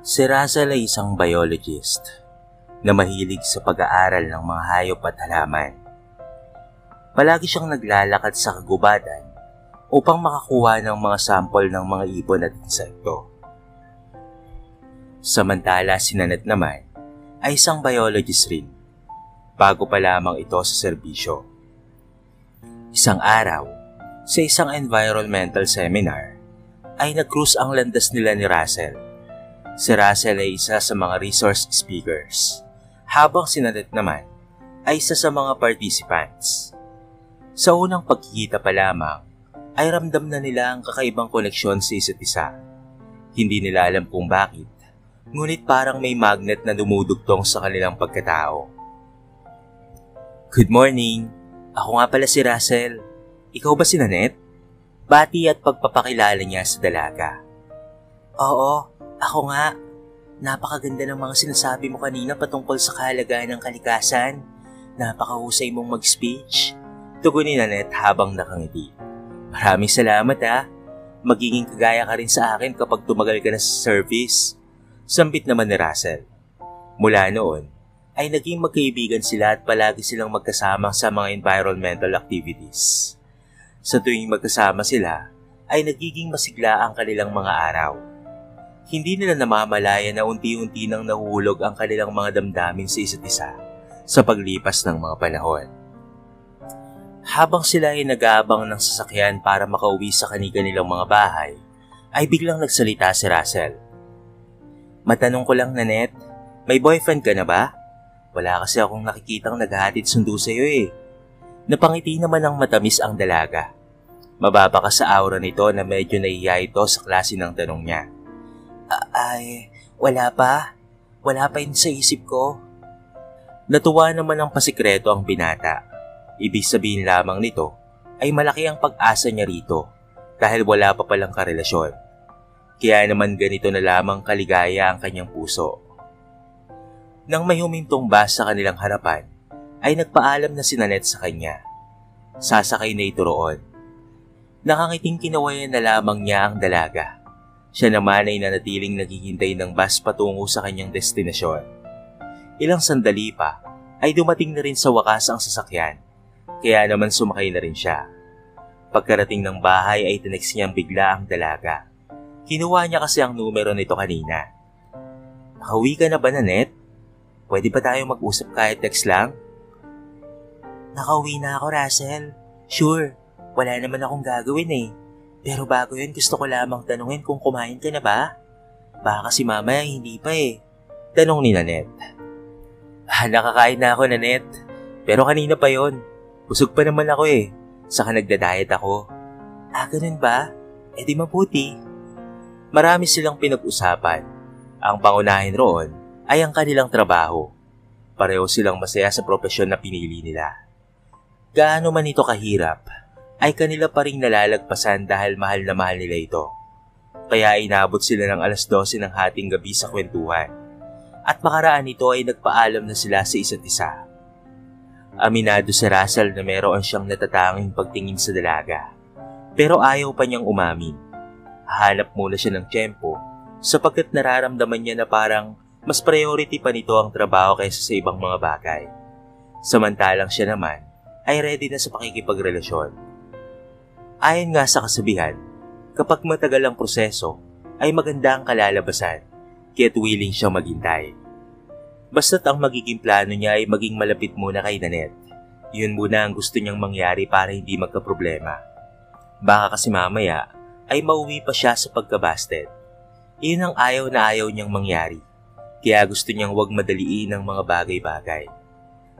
Si Russell ay isang biologist na mahilig sa pag-aaral ng mga hayop at halaman. Palagi siyang naglalakad sa kagubatan upang makakuha ng mga sample ng mga ibon at insekto. Samantala si Nanette naman ay isang biologist rin, bago pa lamang ito sa serbisyo. Isang araw, sa isang environmental seminar, ay nag-cruise ang landas nila ni Russell. Si Russell ay isa sa mga resource speakers, habang si Nanette naman ay isa sa mga participants. Sa unang pagkikita pa lamang, ay ramdam na nila ang kakaibang koneksyon sa isa't isa. Hindi nila alam kung bakit, ngunit parang may magnet na dumudugtong sa kanilang pagkatao. Good morning! Ako nga pala si Russell. Ikaw ba si Nanette? Bati at pagpapakilala niya sa dalaga. Oo. Ako nga, napakaganda ng mga sinasabi mo kanina patungkol sa kahalagahan ng kalikasan. Napakahusay mong mag-speech. Tugon ni Nanette habang nakangiti. Maraming salamat ha. Magiging kagaya ka rin sa akin kapag tumagal ka na sa service. Sambit naman ni Russell. Mula noon, ay naging magkaibigan sila at palagi silang magkasama sa mga environmental activities. Sa tuwing magkasama sila, ay nagiging masigla ang kanilang mga araw. Hindi nila namamalaya na unti-unti nang nahuhulog ang kanilang mga damdamin sa isa't isa sa paglipas ng mga panahon. Habang sila ay nag-aabang ng sasakyan para makauwi sa kanilang mga bahay, ay biglang nagsalita si Russell. Matanong ko lang, Nanette, may boyfriend ka na ba? Wala kasi akong nakikitang naghahatid sundo sa'yo eh. Napangiti naman ng matamis ang dalaga. Mababa ka sa aura nito na medyo nahiya ito sa klase ng tanong niya. Wala pa. Wala pa yun sa isip ko. Natuwa naman ng pasikreto ang binata. Ibig sabihin lamang nito ay malaki ang pag-asa niya rito dahil wala pa palang karelasyon. Kaya naman ganito na lamang kaligaya ang kanyang puso. Nang may humintong bus sa kanilang harapan, ay nagpaalam na si Nanette sa kanya. Sasakay na ito roon. Nakangiting kinawayan na lamang niya ang dalaga. Siya naman ay nanatiling naghihintay ng bus patungo sa kanyang destinasyon. Ilang sandali pa ay dumating na rin sa wakas ang sasakyan, kaya naman sumakay na rin siya. Pagkarating ng bahay ay tinext niyang bigla ang dalaga. Kinuha niya kasi ang numero nito kanina. Nakauwi ka na ba, Nanette? Pwede ba tayo mag-usap kahit text lang? Nakauwi na ako, Russell. Sure, wala naman akong gagawin eh. Pero bago yun, gusto ko lamang tanungin kung kumain ka na ba? Baka kasi mamaya hindi pa eh. Tanong ni Nanette. Nakakain na ako, Nanette. Pero kanina pa yon. Busog pa naman ako eh. Saka nagda-diet ako. Ganun ba? Di mabuti. Marami silang pinag-usapan. Ang pangunahin roon ay ang kanilang trabaho. Pareho silang masaya sa propesyon na pinili nila. Gaano man ito kahirap, ay kanila pa ring nalalagpasan dahil mahal na mahal nila ito. Kaya inabot sila ng 12:00 ng hating gabi sa kwentuhan. At makaraan ito ay nagpaalam na sila sa isa't isa. Aminado si Russell na meron siyang natatanging pagtingin sa dalaga. Pero ayaw pa niyang umamin. Hahanap muna siya ng tiyempo sapagkat nararamdaman niya na parang mas priority pa nito ang trabaho kaysa sa ibang mga bagay. Samantalang siya naman ay ready na sa pakikipagrelasyon. Ayon nga sa kasabihan, kapag matagal ang proseso, ay maganda ang kalalabasan, kaya't willing siyang maghintay. Basta't ang magiging plano niya ay maging malapit muna kay Nanette. Yun muna ang gusto niyang mangyari para hindi magkaproblema. Baka kasi mamaya ay mauwi pa siya sa pagkabasted. Iyon ang ayaw na ayaw niyang mangyari, kaya gusto niyang huwag madaliin ang mga bagay-bagay.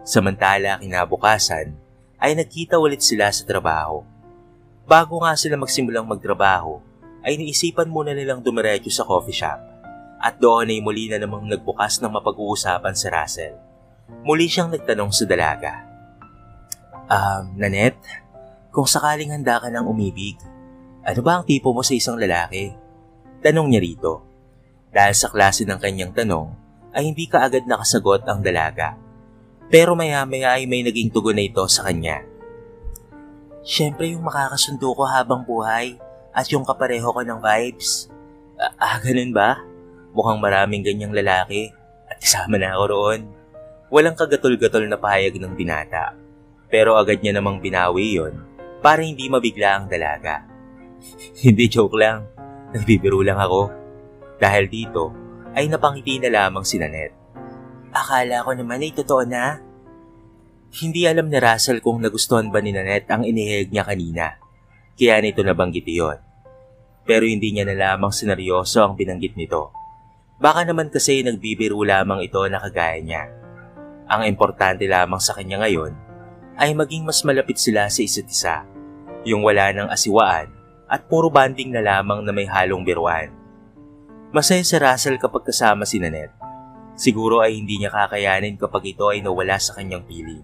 Samantala kinabukasan ay nagkita ulit sila sa trabaho. Bago nga sila magsimulang magtrabaho, ay naisipan muna nilang dumiretso sa coffee shop. At doon ay muli na namang nagbukas ng mapag-uusapan si Russell. Muli siyang nagtanong sa dalaga. Nanette, kung sakaling handa ka ng umibig, ano ba ang tipo mo sa isang lalaki? Tanong niya rito. Dahil sa klase ng kanyang tanong, ay hindi kaagad nakasagot ang dalaga. Pero maya-maya ay may naging tugon na ito sa kanya. Siyempre yung makakasundo ko habang buhay at yung kapareho ko ng vibes. Ganun ba? Mukhang maraming ganyang lalaki at kasama na ako roon. Walang kagatol-gatol na pahayag ng binata. Pero agad niya namang binawi yon para hindi mabigla ang dalaga. Hindi, joke lang. Nagbibiro lang ako. Dahil dito ay napangiti na lamang si Nanette. Akala ko naman ay totoo na. Hindi alam ni Russell kung nagustuhan ba ni Nanette ang inihayag niya kanina. Kaya nito nabanggit iyon. Pero hindi niya na lamang sineryoso ang binanggit nito. Baka naman kasi nagbibiro lamang ito na kagaya niya. Ang importante lamang sa kanya ngayon ay maging mas malapit sila sa isa't isa. Yung wala ng asiwaan at puro banding na lamang na may halong biruan. Masaya si Russell kapag kasama si Nanette. Siguro ay hindi niya kakayanin kapag ito ay nawala sa kanyang piling.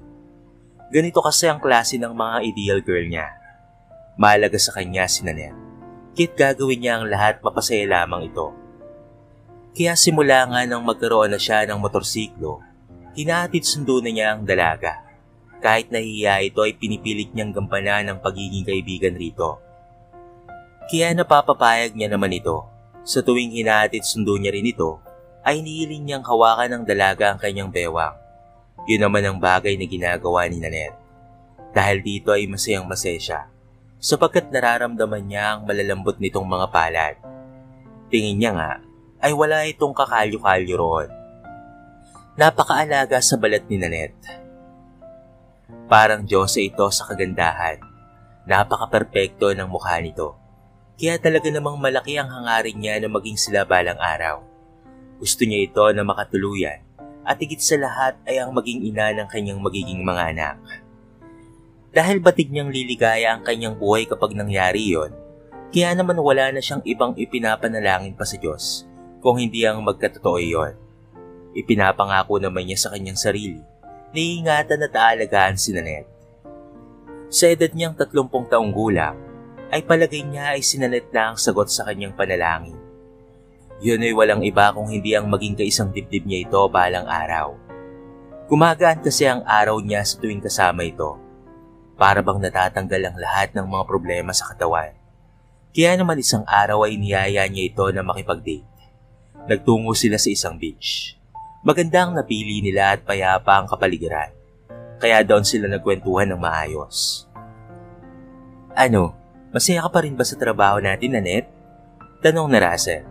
Ganito kasi ang klase ng mga ideal girl niya. Mahalaga sa kanya si Nanette. Kit gagawin niya ang lahat mapasaya lamang ito. Kaya simula nga nang magkaroon na siya ng motorsiklo, hinahatid sundo na niya ang dalaga. Kahit nahihiya ito ay pinipilit niyang gampanan ang pagiging kaibigan rito. Kaya napapapayag niya naman ito. Sa tuwing hinahatid sundo niya rin ito, ay hinihiling niyang hawakan ng dalaga ang kanyang bewang. Yun naman ang bagay na ginagawa ni Nanette. Dahil dito ay masayang-masaya siya, sapagkat nararamdaman niya ang malalambot nitong mga palad. Tingin niya nga, ay wala itong kakalyo-kalyo roon. Napakaalaga sa balat ni Nanette. Parang Diyosa ito sa kagandahan. Napaka-perpekto ng mukha nito. Kaya talaga namang malaki ang hangarin niya na maging sila balang araw. Gusto niya ito na makatuluyan at higit sa lahat ay ang maging ina ng kanyang magiging mga anak. Dahil batig niyang liligaya ang kanyang buhay kapag nangyari yon, kaya naman wala na siyang ibang ipinapanalangin pa sa Diyos kung hindi ang magkatotoo yon. Ipinapangako naman niya sa kanyang sarili na iingatan at aalagaan si Nanette. Sa edad niyang 30 taong gulang, ay palagay niya ay si Nanette na ang sagot sa kanyang panalangin. Yun ay walang iba kung hindi ang maging kaisang dibdib niya ito balang araw. Gumagaan kasi ang araw niya sa tuwing kasama ito. Para bang natatanggal ang lahat ng mga problema sa katawan. Kaya naman isang araw ay niyaya niya ito na makipag-date. Nagtungo sila sa isang beach. Maganda ang napili nila at payapa ang kapaligiran. Kaya doon sila nagkwentuhan ng maayos. Ano, masaya ka pa rin ba sa trabaho natin, Nanette? Tanong na Russell.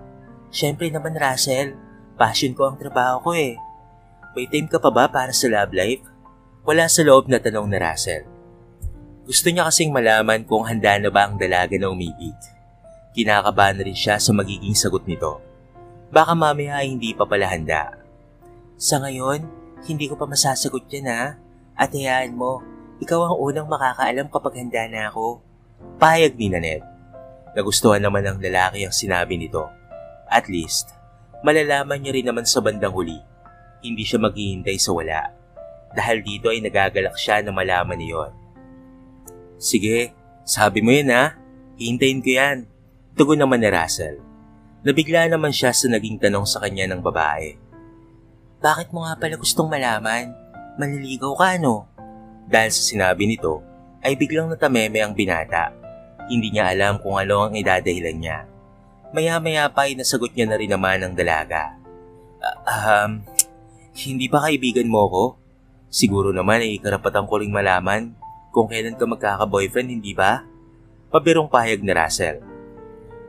Siyempre naman, Russell. Passion ko ang trabaho ko eh. May time ka pa ba para sa love life? Wala sa loob na tanong na Russell. Gusto niya kasing malaman kung handa na ba ang dalaga na umibig. Kinakabahan na rin siya sa magiging sagot nito. Baka mamaya ay hindi pa pala handa. Sa ngayon, hindi ko pa masasagot yan ha. At hayaan mo, ikaw ang unang makakaalam kapag handa na ako. Pahayag ni Nanette. Nagustuhan naman ng lalaki ang sinabi nito. At least, malalaman niya rin naman sa bandang huli. Hindi siya maghihintay sa wala. Dahil dito ay nagagalak siya na malaman niyon. Sige, sabi mo yun ha. Hihintayin ko yan. Tugon naman ni Russell. Nabigla naman siya sa naging tanong sa kanya ng babae. Bakit mo nga pala gustong malaman? Maliligaw ka ano? Dahil sa sinabi nito, ay biglang natameme ang binata. Hindi niya alam kung ano ang idadahilan niya. Maya-maya pa ay nasagot niya na rin naman ang dalaga. Hindi ba kaibigan mo ko? Siguro naman ay karapatan ko ring malaman kung kailan ka magkaka-boyfriend, hindi ba? Pabirong pahayag ni Russell.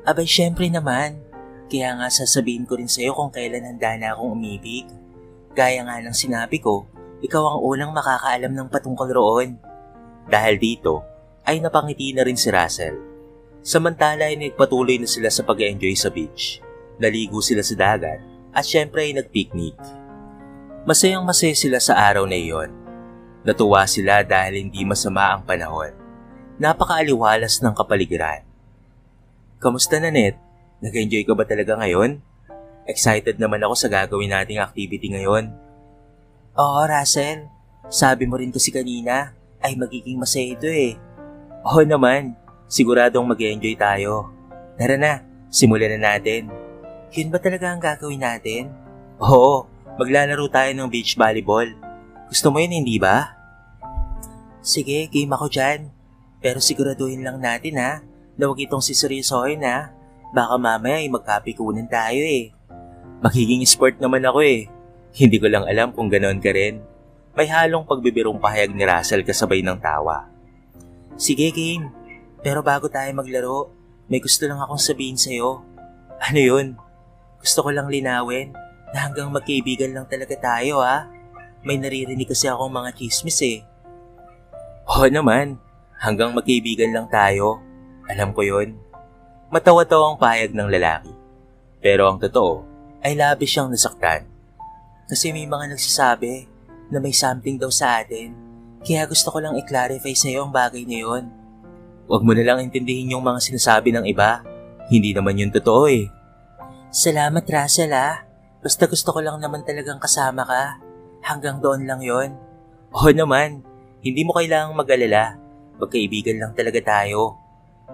Abay, syempre naman. Kaya nga sasabihin ko rin sa'yo kung kailan handa na akong umibig. Gaya nga ng sinabi ko, ikaw ang unang makakaalam ng patungkol roon. Dahil dito, ay napangiti na rin si Russell. Samantala ay nagpatuloy na sila sa pag-enjoy sa beach. Naligo sila sa dagat at syempre ay nagpiknik. Masayang masaya sila sa araw na iyon. Natuwa sila dahil hindi masama ang panahon. Napakaaliwalas ng kapaligiran. Kamusta Nanette? Nag-enjoy ka ba talaga ngayon? Excited naman ako sa gagawin nating activity ngayon. Oo, Russell. Sabi mo rin kasi kanina ay magiging masaya ito eh. Oo naman. Siguradong mag-enjoy tayo. Tara na, simulan na natin. Yun ba talaga ang gagawin natin? Oo, maglalaro tayo ng beach volleyball. Gusto mo yun, hindi ba? Sige, game ako dyan. Pero siguraduhin lang natin na huwag itong siseryosohin ha. Baka mamaya ay magkapikunan tayo eh. Magiging sport naman ako eh. Hindi ko lang alam kung ganoon ka rin. May halong pagbibirong pahayag ni Russell kasabay ng tawa. Sige game, pero bago tayo maglaro, may gusto lang akong sabihin sa'yo. Ano yun? Gusto ko lang linawin na hanggang magkaibigan lang talaga tayo ha. May naririnig kasi akong mga chismis eh. Oo naman, hanggang magkaibigan lang tayo. Alam ko yun. Matawa-tawa ang pahayag ng lalaki. Pero ang totoo ay labis siyang nasaktan. Kasi may mga nagsasabi na may something daw sa atin. Kaya gusto ko lang i-clarify sa'yo ang bagay na yun. Huwag mo na lang intindihin yung mga sinasabi ng iba. Hindi naman yun totoo eh. Salamat Russell ah. Basta gusto ko lang naman talagang kasama ka. Hanggang doon lang yon. Oo naman, hindi mo kailangang mag-alala. Magkaibigan lang talaga tayo.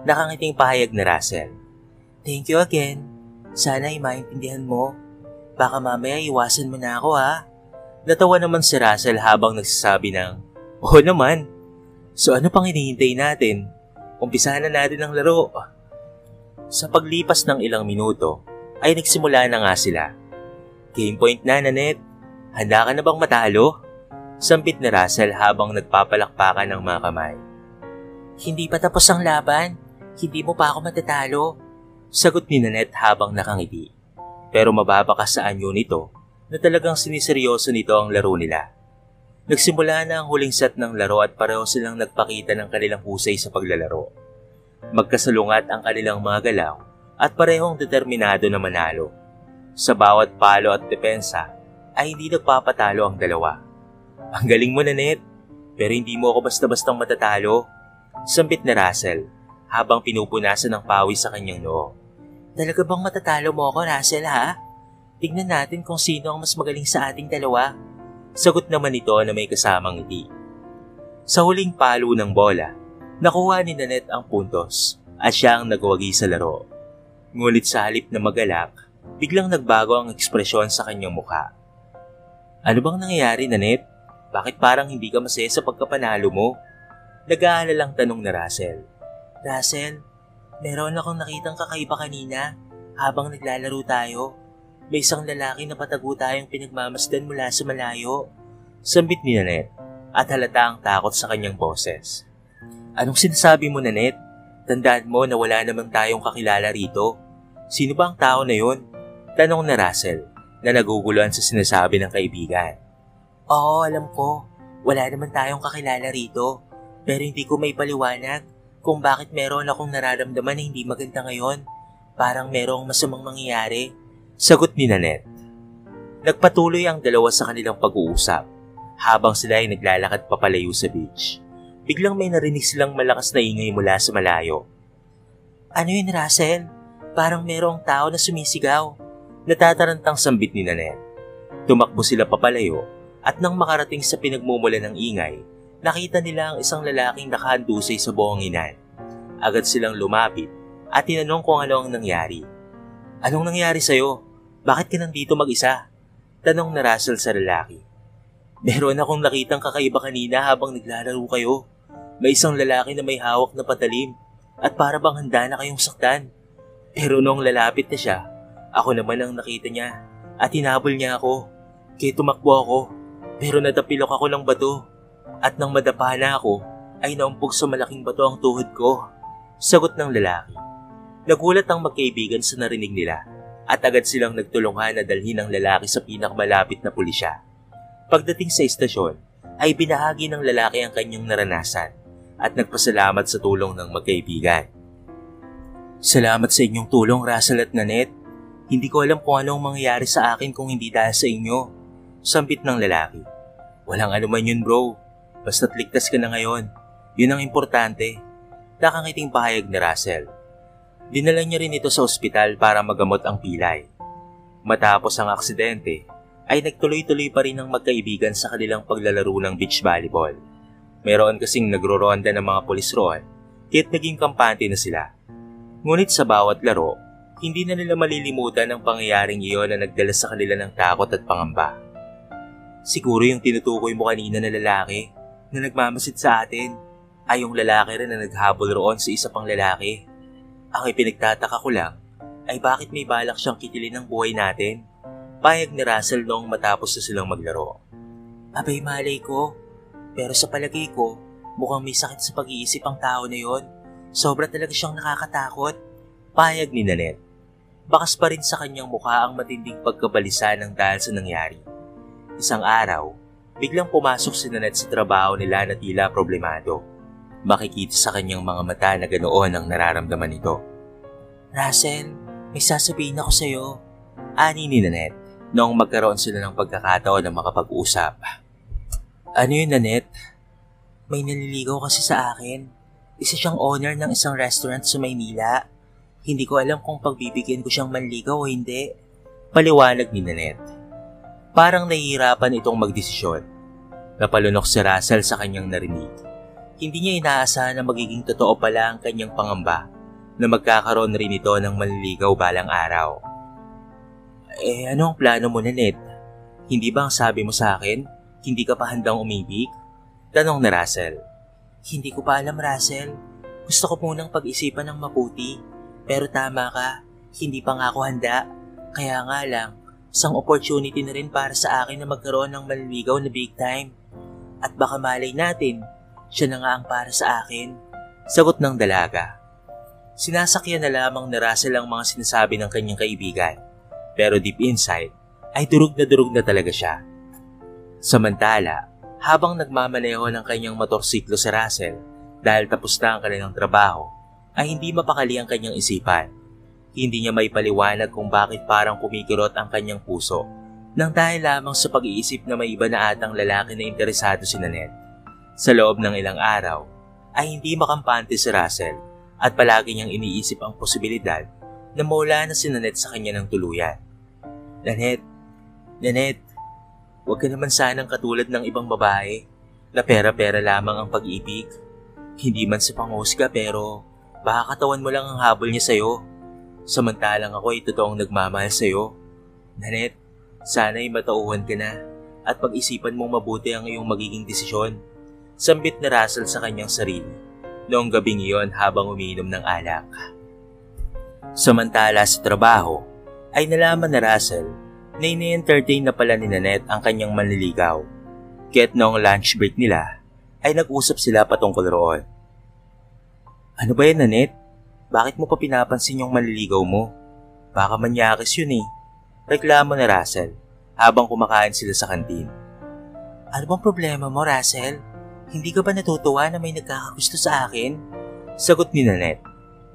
Nakangiting pahayag na Russell. Thank you again. Sana ay maintindihan mo. Baka mamaya iwasan mo na ako ha. Natawa naman si Russell habang nagsasabi ng, oo naman. So ano pang hinihintay natin? Umpisahan na natin ang laro. Sa paglipas ng ilang minuto, ay nagsimula na nga sila. Game point na, Nanette. Handa ka na bang matalo? Sampit ni Russell habang nagpapalakpakan ng mga kamay. Hindi pa tapos ang laban. Hindi mo pa ako matatalo. Sagot ni Nanette habang nakangiti. Pero mababa ka sa anyo nito na talagang siniseryoso nito ang laro nila. Nagsimula na ang huling set ng laro at pareho silang nagpakita ng kanilang husay sa paglalaro. Magkasalungat ang kanilang mga galaw at parehong determinado na manalo. Sa bawat palo at depensa ay hindi nagpapatalo ang dalawa. Ang galing mo, Nanette, pero hindi mo ako basta-bastang matatalo. Sampit na Russell habang pinupunasan ng pawis sa kanyang noo. Talaga bang matatalo mo ako, Russell ha? Tignan natin kung sino ang mas magaling sa ating dalawa. Sagot naman ito na may kasamang ngiti. Sa huling palo ng bola, nakuha ni Nanette ang puntos at siya ang nagwagi sa laro. Ngunit sa halip na magalak, biglang nagbago ang ekspresyon sa kanyang mukha. Ano bang nangyayari, Nanette? Bakit parang hindi ka masaya sa pagkapanalo mo? Nag-aalalang tanong na Russell. Russell, meron akong nakitang kakaiba kanina habang naglalaro tayo. May isang lalaki na patago tayong pinagmamasdan mula sa malayo. Sambit ni Nanette at halata ang takot sa kanyang boses. Anong sinasabi mo, Nanette? Tandaan mo na wala namang tayong kakilala rito. Sino ba ang tao na yun? Tanong na Russell na naguguluhan sa sinasabi ng kaibigan. Oo, alam ko. Wala naman tayong kakilala rito. Pero hindi ko may paliwanag kung bakit meron akong nararamdaman na hindi maganda ngayon. Parang merong masamang mangyayari. Sagot ni Nanette. Nagpatuloy ang dalawa sa kanilang pag-uusap habang sila ay naglalakad papalayo sa beach. Biglang may narinig silang malakas na ingay mula sa malayo. Ano yun, Russell? Parang merong tao na sumisigaw. Natatarantang sambit ni Nanette. Tumakbo sila papalayo at nang makarating sa pinagmumula ng ingay, nakita nila ang isang lalaking nakahandusay sa buhanginan. Agad silang lumapit at tinanong kung ano ang nangyari. Anong nangyari sa'yo? Bakit ka nandito mag-isa? Tanong na Russell sa lalaki. Meron akong nakitang kakaiba kanina habang naglalaro kayo. May isang lalaki na may hawak na patalim at para bang handa na kayong saktan. Pero nung lalapit na siya, ako naman ang nakita niya at hinabol niya ako. Kaya tumakbo ako pero nadapilok ako ng bato at nang madapa na ako ay naumpog sa malaking bato ang tuhod ko. Sagot ng lalaki. Nagulat ang magkaibigan sa narinig nila at agad silang nagtulungan na dalhin ang lalaki sa pinakamalapit na pulisya. Pagdating sa istasyon, ay binahagi ng lalaki ang kanyang naranasan at nagpasalamat sa tulong ng magkaibigan. Salamat sa inyong tulong, Russell at Nanette. Hindi ko alam kung anong mangyayari sa akin kung hindi dahil sa inyo. Sambit ng lalaki. Walang anuman yun, bro. Basta't ligtas ka na ngayon. Yun ang importante. Nakangiting pahayag ni Russell. Dinala niya rin ito sa ospital para magamot ang pilay. Matapos ang aksidente, ay nagtuloy-tuloy pa rin ang magkaibigan sa kanilang paglalaro ng beach volleyball. Meron kasing nagro-ronda ng mga pulis roon, kaya't naging kampante na sila. Ngunit sa bawat laro, hindi na nila malilimutan ang pangyayaring iyon na nagdala sa kanila ng takot at pangamba. Siguro yung tinutukoy mo kanina na lalaki na nagmamasid sa atin ay yung lalaki rin na naghabol roon sa isa pang lalaki. Ang ipinagtataka ko lang ay bakit may balak siyang kitilin ang buhay natin. Payag ni Russell noong matapos na silang maglaro. Abay malay ko, pero sa palagay ko, mukhang may sakit sa pag-iisip ang tao na yon. Sobra talaga siyang nakakatakot. Payag ni Nanette. Bakas pa rin sa kanyang mukha ang matinding pagkabalisa ng dahil sa nangyari. Isang araw, biglang pumasok si Nanette sa trabaho nila na tila problemado. Makikita sa kanyang mga mata na ganoon ang nararamdaman nito. Russell, may sasabihin ako sa'yo. Ani ni Nanette noong magkaroon sila ng pagkakataon na makapag-usap. Ano yun, Nanette? May naliligaw kasi sa akin. Isa siyang owner ng isang restaurant sa Maynila. Hindi ko alam kung pagbibigyan ko siyang manligaw o hindi. Paliwanag ni Nanette. Parang nahihirapan itong magdesisyon. Napalunok si Russell sa kanyang narinig. Hindi niya inaasahan na magiging totoo pala ang kanyang pangamba na magkakaroon rin ito ng manliligaw balang araw. Ano ang plano mo, Nanette? Hindi ba ang sabi mo sa akin, hindi ka pa handang umibig? Tanong ni Russell. Hindi ko pa alam, Russell. Gusto ko munang pag-isipan ng mabuti. Pero tama ka, hindi pa nga ako handa. Kaya nga lang, isang opportunity na rin para sa akin na magkaroon ng manliligaw na big time. At baka malay natin, siya na nga ang para sa akin. Sagot ng dalaga. Sinasakyan na lamang ni Russell ang mga sinasabi ng kanyang kaibigan. Pero deep inside, ay durog na talaga siya. Samantala, habang nagmamaneho ng kanyang motorsiklo si Russell dahil tapos na ang kanilang trabaho, ay hindi mapakali ang kanyang isipan. Hindi niya may paliwanag kung bakit parang kumikirot ang kanyang puso nang dahil lamang sa pag-iisip na may iba na atang lalaki na interesado si Nanette. Sa loob ng ilang araw, ay hindi makampante si Russell at palagi niyang iniisip ang posibilidad na mawala na si Nanette sa kanya ng tuluyan. Nanette, huwag ka naman sanang katulad ng ibang babae na pera-pera lamang ang pag-ibig. Hindi man sa panghusga pero baka katawan mo lang ang habol niya sa'yo. Samantalang ako ay totoong nagmamahal sa'yo. Nanette, sana'y matauhan ka na at pag-isipan mong mabuti ang iyong magiging desisyon. Sambit na Russell sa kanyang sarili noong gabing iyon habang umiinom ng alak. Samantala sa trabaho, ay nalaman na Russell na ini-entertain na pala ni Nanette ang kanyang manliligaw. Kaya't noong lunch break nila, ay nag-usap sila patungkol roon. Ano ba yan, Nanette? Bakit mo pa pinapansin yung manliligaw mo? Baka manyakis yun eh. Reklamo na Russell habang kumakain sila sa kantin. Ano bang problema mo, Russell? Hindi ka ba natutuwa na may nagkakagusto sa akin? Sagot ni Nanette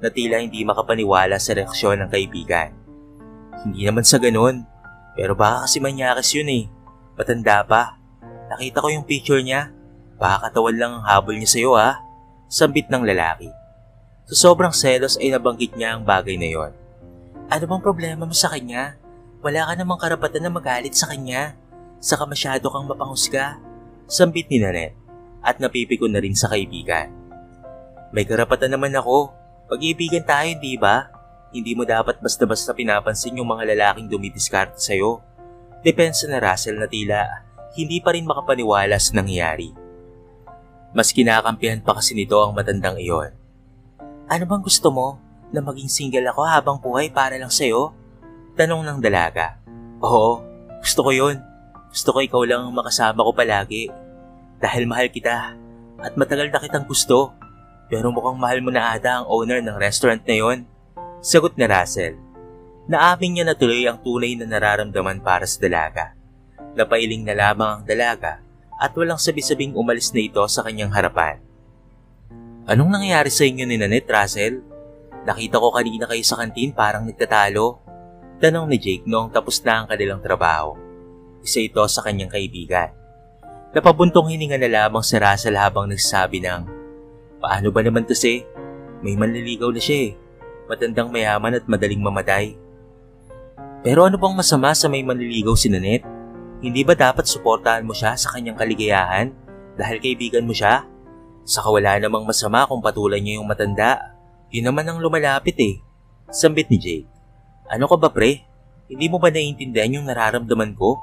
na tila hindi makapaniwala sa reaksyon ng kaibigan. Hindi naman sa ganun, pero baka kasi manyakis yun eh. Matanda pa. Nakita ko yung picture niya. Baka katawan lang ang habol niya sa'yo ha. Sambit ng lalaki. Sa sobrang selos ay nabanggit niya ang bagay na yon. Ano bang problema mo sa kanya? Wala ka namang karapatan na magalit sa kanya. Saka masyado kang mapanghusga. Sambit ni Nanette. At napipikon na rin sa kaibigan. May karapatan naman ako. Pag-iibigan tayo, di ba? Hindi mo dapat basta-basta pinapansin yung mga lalaking dumidiskarte sa'yo. Depensa na Russell na tila hindi pa rin makapaniwala sa nangyayari. Mas kinakampihan pa kasi nito ang matandang iyon. Ano bang gusto mo? Na maging single ako habang buhay para lang sa'yo? Tanong ng dalaga. Oo, gusto ko yun. Gusto ko ikaw lang ang makasama ko palagi. Dahil mahal kita at matagal na kitang gusto. Pero mukhang mahal mo na ata ang owner ng restaurant na yon. Sagot ni Russell. Naamin niya na tuloy ang tunay na nararamdaman para sa dalaga. Napailing na lamang ang dalaga at walang sabi-sabing umalis na ito sa kanyang harapan. Anong nangyayari sa inyo ni Nanette, Russell? Nakita ko kanina kayo sa kantin parang nagtatalo. Tanong ni Jake noong tapos na ang kanilang trabaho. Isa ito sa kanyang kaibigan. Napabuntong hininga na lamang si Russell habang nagsasabi ng, paano ba naman kasi? May manliligaw na siya eh. Matandang mayaman at madaling mamatay. Pero ano bang masama sa may manliligaw si Nanette? Hindi ba dapat suportahan mo siya sa kanyang kaligayahan dahil kaibigan mo siya? Saka wala namang masama kung patulan niya yung matanda. Yun naman ang lumalapit eh. Sambit ni Jake. Ano ka ba pre? Hindi mo ba naiintindihan yung nararamdaman ko?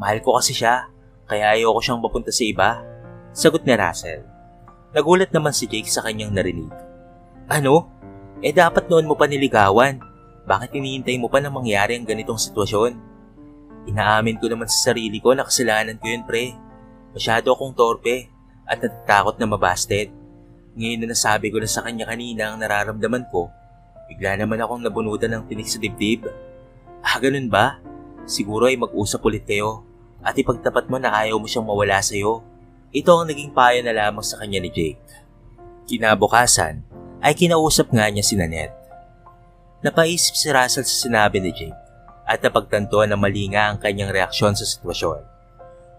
Mahal ko kasi siya. Kaya ayoko siyang mapunta sa iba. Sagot ni Russell. Nagulat naman si Jake sa kanyang narinig. Ano? Dapat noon mo pa niligawan. Bakit hinihintay mo pa na mangyari ang ganitong sitwasyon? Inaamin ko naman sa sarili ko na kasalanan ko yun, pre. Masyado akong torpe at natatakot na mabasted. Ngayon na nasabi ko na sa kanya kanina ang nararamdaman ko, bigla naman akong nabunutan ng tinik sa dibdib. Ganun ba? Siguro ay mag-usap ulit kayo at ipagtapat mo na ayaw mo siyang mawala sa'yo. Ito ang naging payo na lamang sa kanya ni Jake. Kinabukasan ay kinausap nga niya si Nanette. Napaisip si Russell sa sinabi ni Jake at napagtantuan na mali nga ang kanyang reaksyon sa sitwasyon.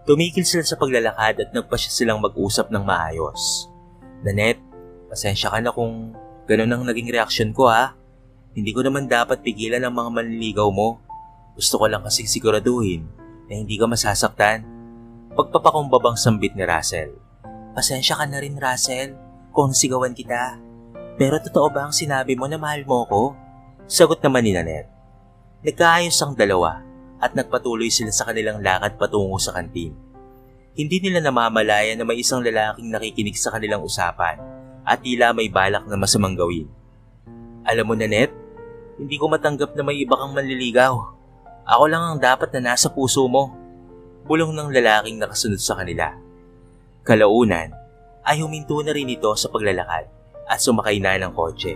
Tumigil sila sa paglalakad at nagpasya silang mag-usap ng maayos. Nanette, pasensya ka na kung ganun ang naging reaksyon ko ha. Hindi ko naman dapat pigilan ang mga manliligaw mo. Gusto ko lang kasing siguraduhin na hindi ka masasaktan. Pagpapakumbabang sambit ni Russell. Pasensya ka na rin, Russell, kung sigawan kita. Pero totoo ba ang sinabi mo na mahal mo ko? Sagot naman ni Nanette. Nagkaayos ang dalawa at nagpatuloy sila sa kanilang lakad patungo sa kantin. Hindi nila namamalayan na may isang lalaking nakikinig sa kanilang usapan at tila may balak na masamang gawin. Alam mo, Nanette, hindi ko matanggap na may iba kang manliligaw. Ako lang ang dapat na nasa puso mo. Bulong ng lalaking nakasunod sa kanila. Kalaunan ay huminto na rin ito sa paglalakad at sumakay na ng kotse.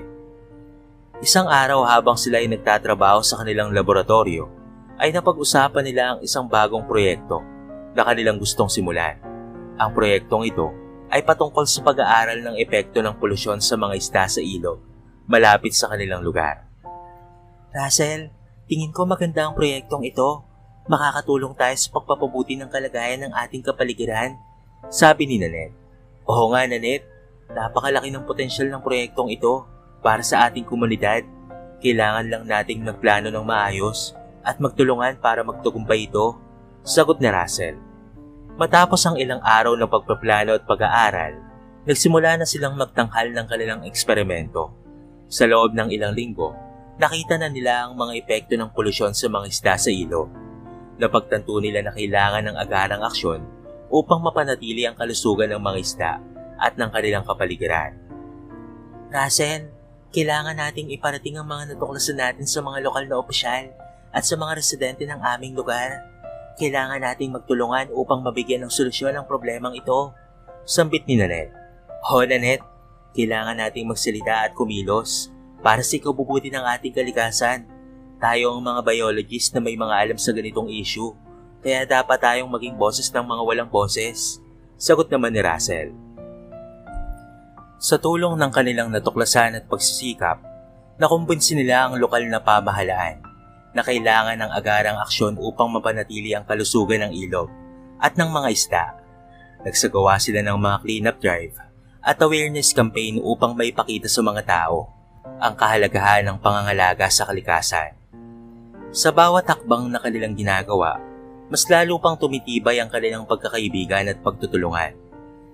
Isang araw habang sila ay nagtatrabaho sa kanilang laboratorio, ay napag-usapan nila ang isang bagong proyekto na kanilang gustong simulan. Ang proyektong ito ay patungkol sa pag-aaral ng epekto ng polusyon sa mga isda sa ilog malapit sa kanilang lugar. Russell, tingin ko maganda ang proyektong ito. Makakatulong tayo sa pagpapabuti ng kalagayan ng ating kapaligiran, sabi ni Nanette. Oo nga, Nanette, napakalaki ng potensyal ng proyektong ito para sa ating komunidad. Kailangan lang nating magplano ng maayos at magtulungan para magtagumpay ito, sagot ni Russell. Matapos ang ilang araw ng pagpaplano at pag-aaral, nagsimula na silang magtanghal ng kanilang eksperimento. Sa loob ng ilang linggo, nakita na nila ang mga epekto ng polusyon sa mga isda sa ilog. Napagtanto nila na kailangan ng agarang aksyon upang mapanatili ang kalusugan ng mga isda at ng kanilang kapaligiran. Russell, kailangan nating iparating ang mga natuklasan natin sa mga lokal na opisyal at sa mga residente ng aming lugar. Kailangan nating magtulungan upang mabigyan ng solusyon ang problemang ito, sambit ni Nanette. Nanette, kailangan nating magsalita at kumilos para sa ikabubuti ng ating kalikasan. Tayo ang mga biologist na may mga alam sa ganitong issue, kaya dapat tayong maging boses ng mga walang boses, sagot naman ni Russell. Sa tulong ng kanilang natuklasan at pagsisikap, nakumbinsi nila ang lokal na pamahalaan na kailangan ng agarang aksyon upang mapanatili ang kalusugan ng ilog at ng mga isda. Nagsagawa sila ng mga cleanup drive at awareness campaign upang maipakita sa mga tao ang kahalagahan ng pangangalaga sa kalikasan. Sa bawat hakbang na kanilang ginagawa, mas lalo pang tumitibay ang kanilang pagkakaibigan at pagtutulungan.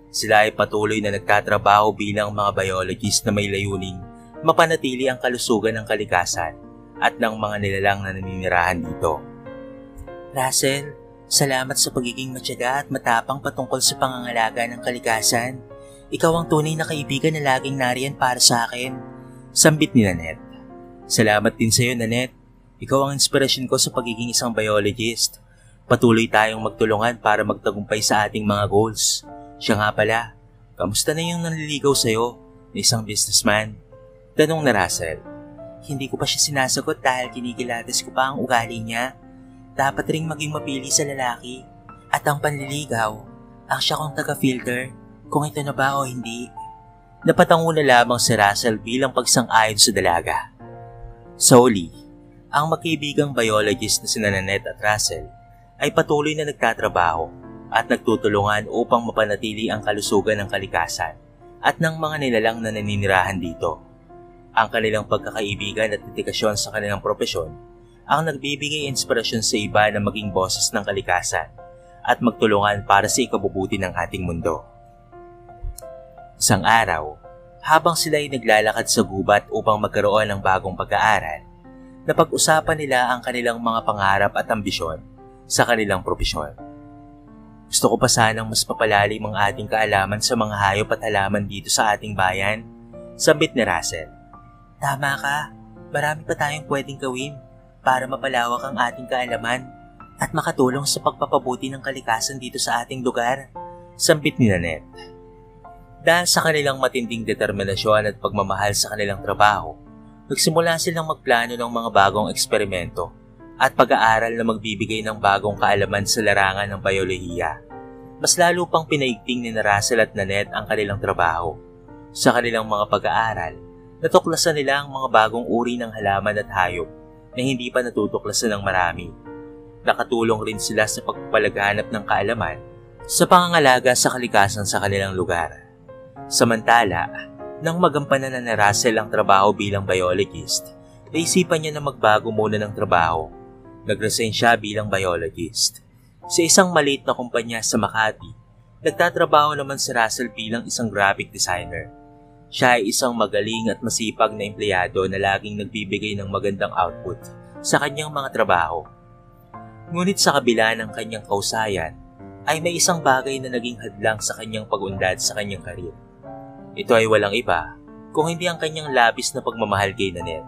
Sila ay patuloy na nagtatrabaho bilang mga biologist na may layuning mapanatili ang kalusugan ng kalikasan at ng mga nilalang na naninirahan dito. Russell, salamat sa pagiging matyaga at matapang patungkol sa pangangalaga ng kalikasan. Ikaw ang tunay na kaibigan na laging nariyan para sa akin, sambit ni Nanette. Salamat din sa iyo, Nanette. Ikaw ang inspirasyon ko sa pagiging isang biologist. Patuloy tayong magtulungan para magtagumpay sa ating mga goals. Siya nga pala, kamusta na yung nanliligaw sa'yo na isang businessman? Tanong na Russell. Hindi ko pa siya sinasagot dahil kinikilatis ko pa ang ugali niya. Dapat ring maging mapili sa lalaki. At ang panliligaw, ang siya kong taga-filter kung ito na ba o hindi. Napatango na lamang si Russell bilang pagsang-ayon sa dalaga. Sa huli, ang magkaibigang biologist na sina Nanette at Russell ay patuloy na nagtatrabaho at nagtutulungan upang mapanatili ang kalusugan ng kalikasan at ng mga nilalang na naninirahan dito. Ang kanilang pagkakaibigan at dedikasyon sa kanilang propesyon ang nagbibigay inspirasyon sa iba na maging boses ng kalikasan at magtulungan para sa ikabubuti ng ating mundo. Isang araw, habang sila ay naglalakad sa gubat upang magkaroon ng bagong pag-aaral, napag-usapan nila ang kanilang mga pangarap at ambisyon sa kanilang propesyon. Gusto ko pa sanang mas papalalim ang ating kaalaman sa mga hayop at halaman dito sa ating bayan, sambit ni Russell. Tama ka, marami pa tayong pwedeng gawin para mapalawak ang ating kaalaman. at makatulong sa pagpapabuti ng kalikasan dito sa ating lugar, sambit ni Nanette. Dahil sa kanilang matinding determinasyon at pagmamahal sa kanilang trabaho, nagsimula silang magplano ng mga bagong eksperimento at pag-aaral na magbibigay ng bagong kaalaman sa larangan ng biolohiya. Mas lalo pang pinaigting ni Russell at Nanette ang kanilang trabaho. Sa kanilang mga pag-aaral, natuklasan nila ang mga bagong uri ng halaman at hayop na hindi pa natutuklasan ng marami. Nakatulong rin sila sa pagpapalaganap ng kaalaman sa pangangalaga sa kalikasan sa kanilang lugar. Samantala, nang magampanan na ni Russell ang trabaho bilang biologist, naisipan niya na magbago muna ng trabaho. Nag-resign siya bilang biologist. Sa isang maliit na kumpanya sa Makati, nagtatrabaho naman si Russell bilang isang graphic designer. Siya ay isang magaling at masipag na empleyado na laging nagbibigay ng magandang output sa kanyang mga trabaho. Ngunit sa kabila ng kanyang kausayan, ay may isang bagay na naging hadlang sa kanyang pag-unlad sa kanyang karir. Ito ay walang iba kung hindi ang kanyang labis na pagmamahal kay Nanette.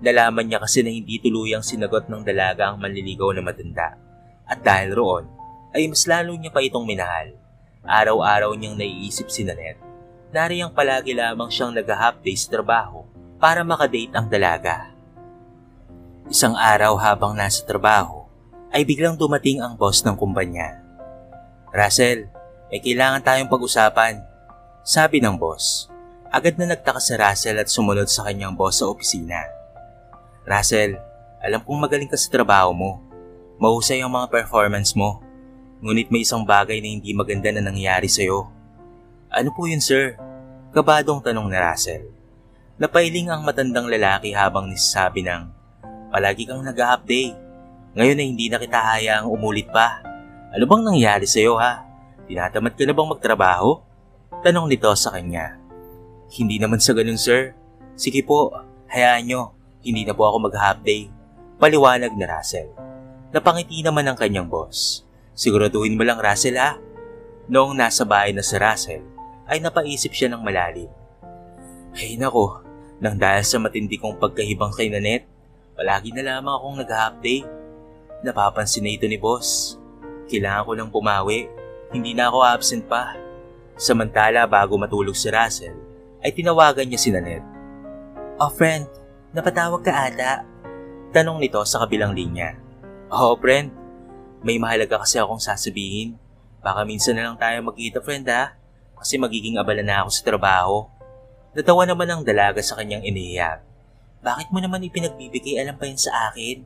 Nalaman niya kasi na hindi tuluyang sinagot ng dalaga ang manliligaw na matanda. At dahil roon, ay mas lalo niya pa itong minahal. Araw-araw niyang naiisip si Nanette. Nariyang palagi lamang siyang nag-half day sa trabaho para makadate ang dalaga. Isang araw habang nasa trabaho, ay biglang dumating ang boss ng kumpanya. "Russell, may kailangan tayong pag-usapan," sabi ng boss. Agad na nagtaka si Russell at sumunod sa kanyang boss sa opisina. "Russell, alam kong magaling ka sa trabaho mo. Mahusay ang mga performance mo. Ngunit may isang bagay na hindi maganda na nangyari sa'yo." "Ano po yun, sir?" Kabadong tanong ni Russell. Napailing ang matandang lalaki habang nisasabi ng, "Palagi kang nag-half day. Ngayon ay hindi na kita hayaang umulit pa. Ano bang nangyari sa'yo, ha? Tinatamad ka na bang magtrabaho?" Tanong nito sa kanya. "Hindi naman sa ganun, sir. Sige po, hayaan nyo. Hindi na po ako mag-half day." Paliwanag ni Russell. Napangiti naman ang kanyang boss. "Siguraduhin mo lang, Russell, ha?" Noong nasa bahay na si Russell, ay napaisip siya ng malalim. "Ay nako, nang dahil sa matindi kong pagkahibang kay Nanette, palagi na lamang akong nag-half day. Napapansin na ito ni boss. Kailangan ko nang pumawi. Hindi na ako absent pa." Samantala bago matulog si Russell, ay tinawagan niya si Nanette. "Oh friend, napatawag ka ata?" Tanong nito sa kabilang linya. "Oo friend, may mahalaga kasi akong sasabihin. Baka minsan na lang tayo magkita friend ha, kasi magiging abala na ako sa trabaho." Natawa naman ang dalaga sa kanyang iniyak. "Bakit mo naman ipinagbibigay alam pa yun sa akin?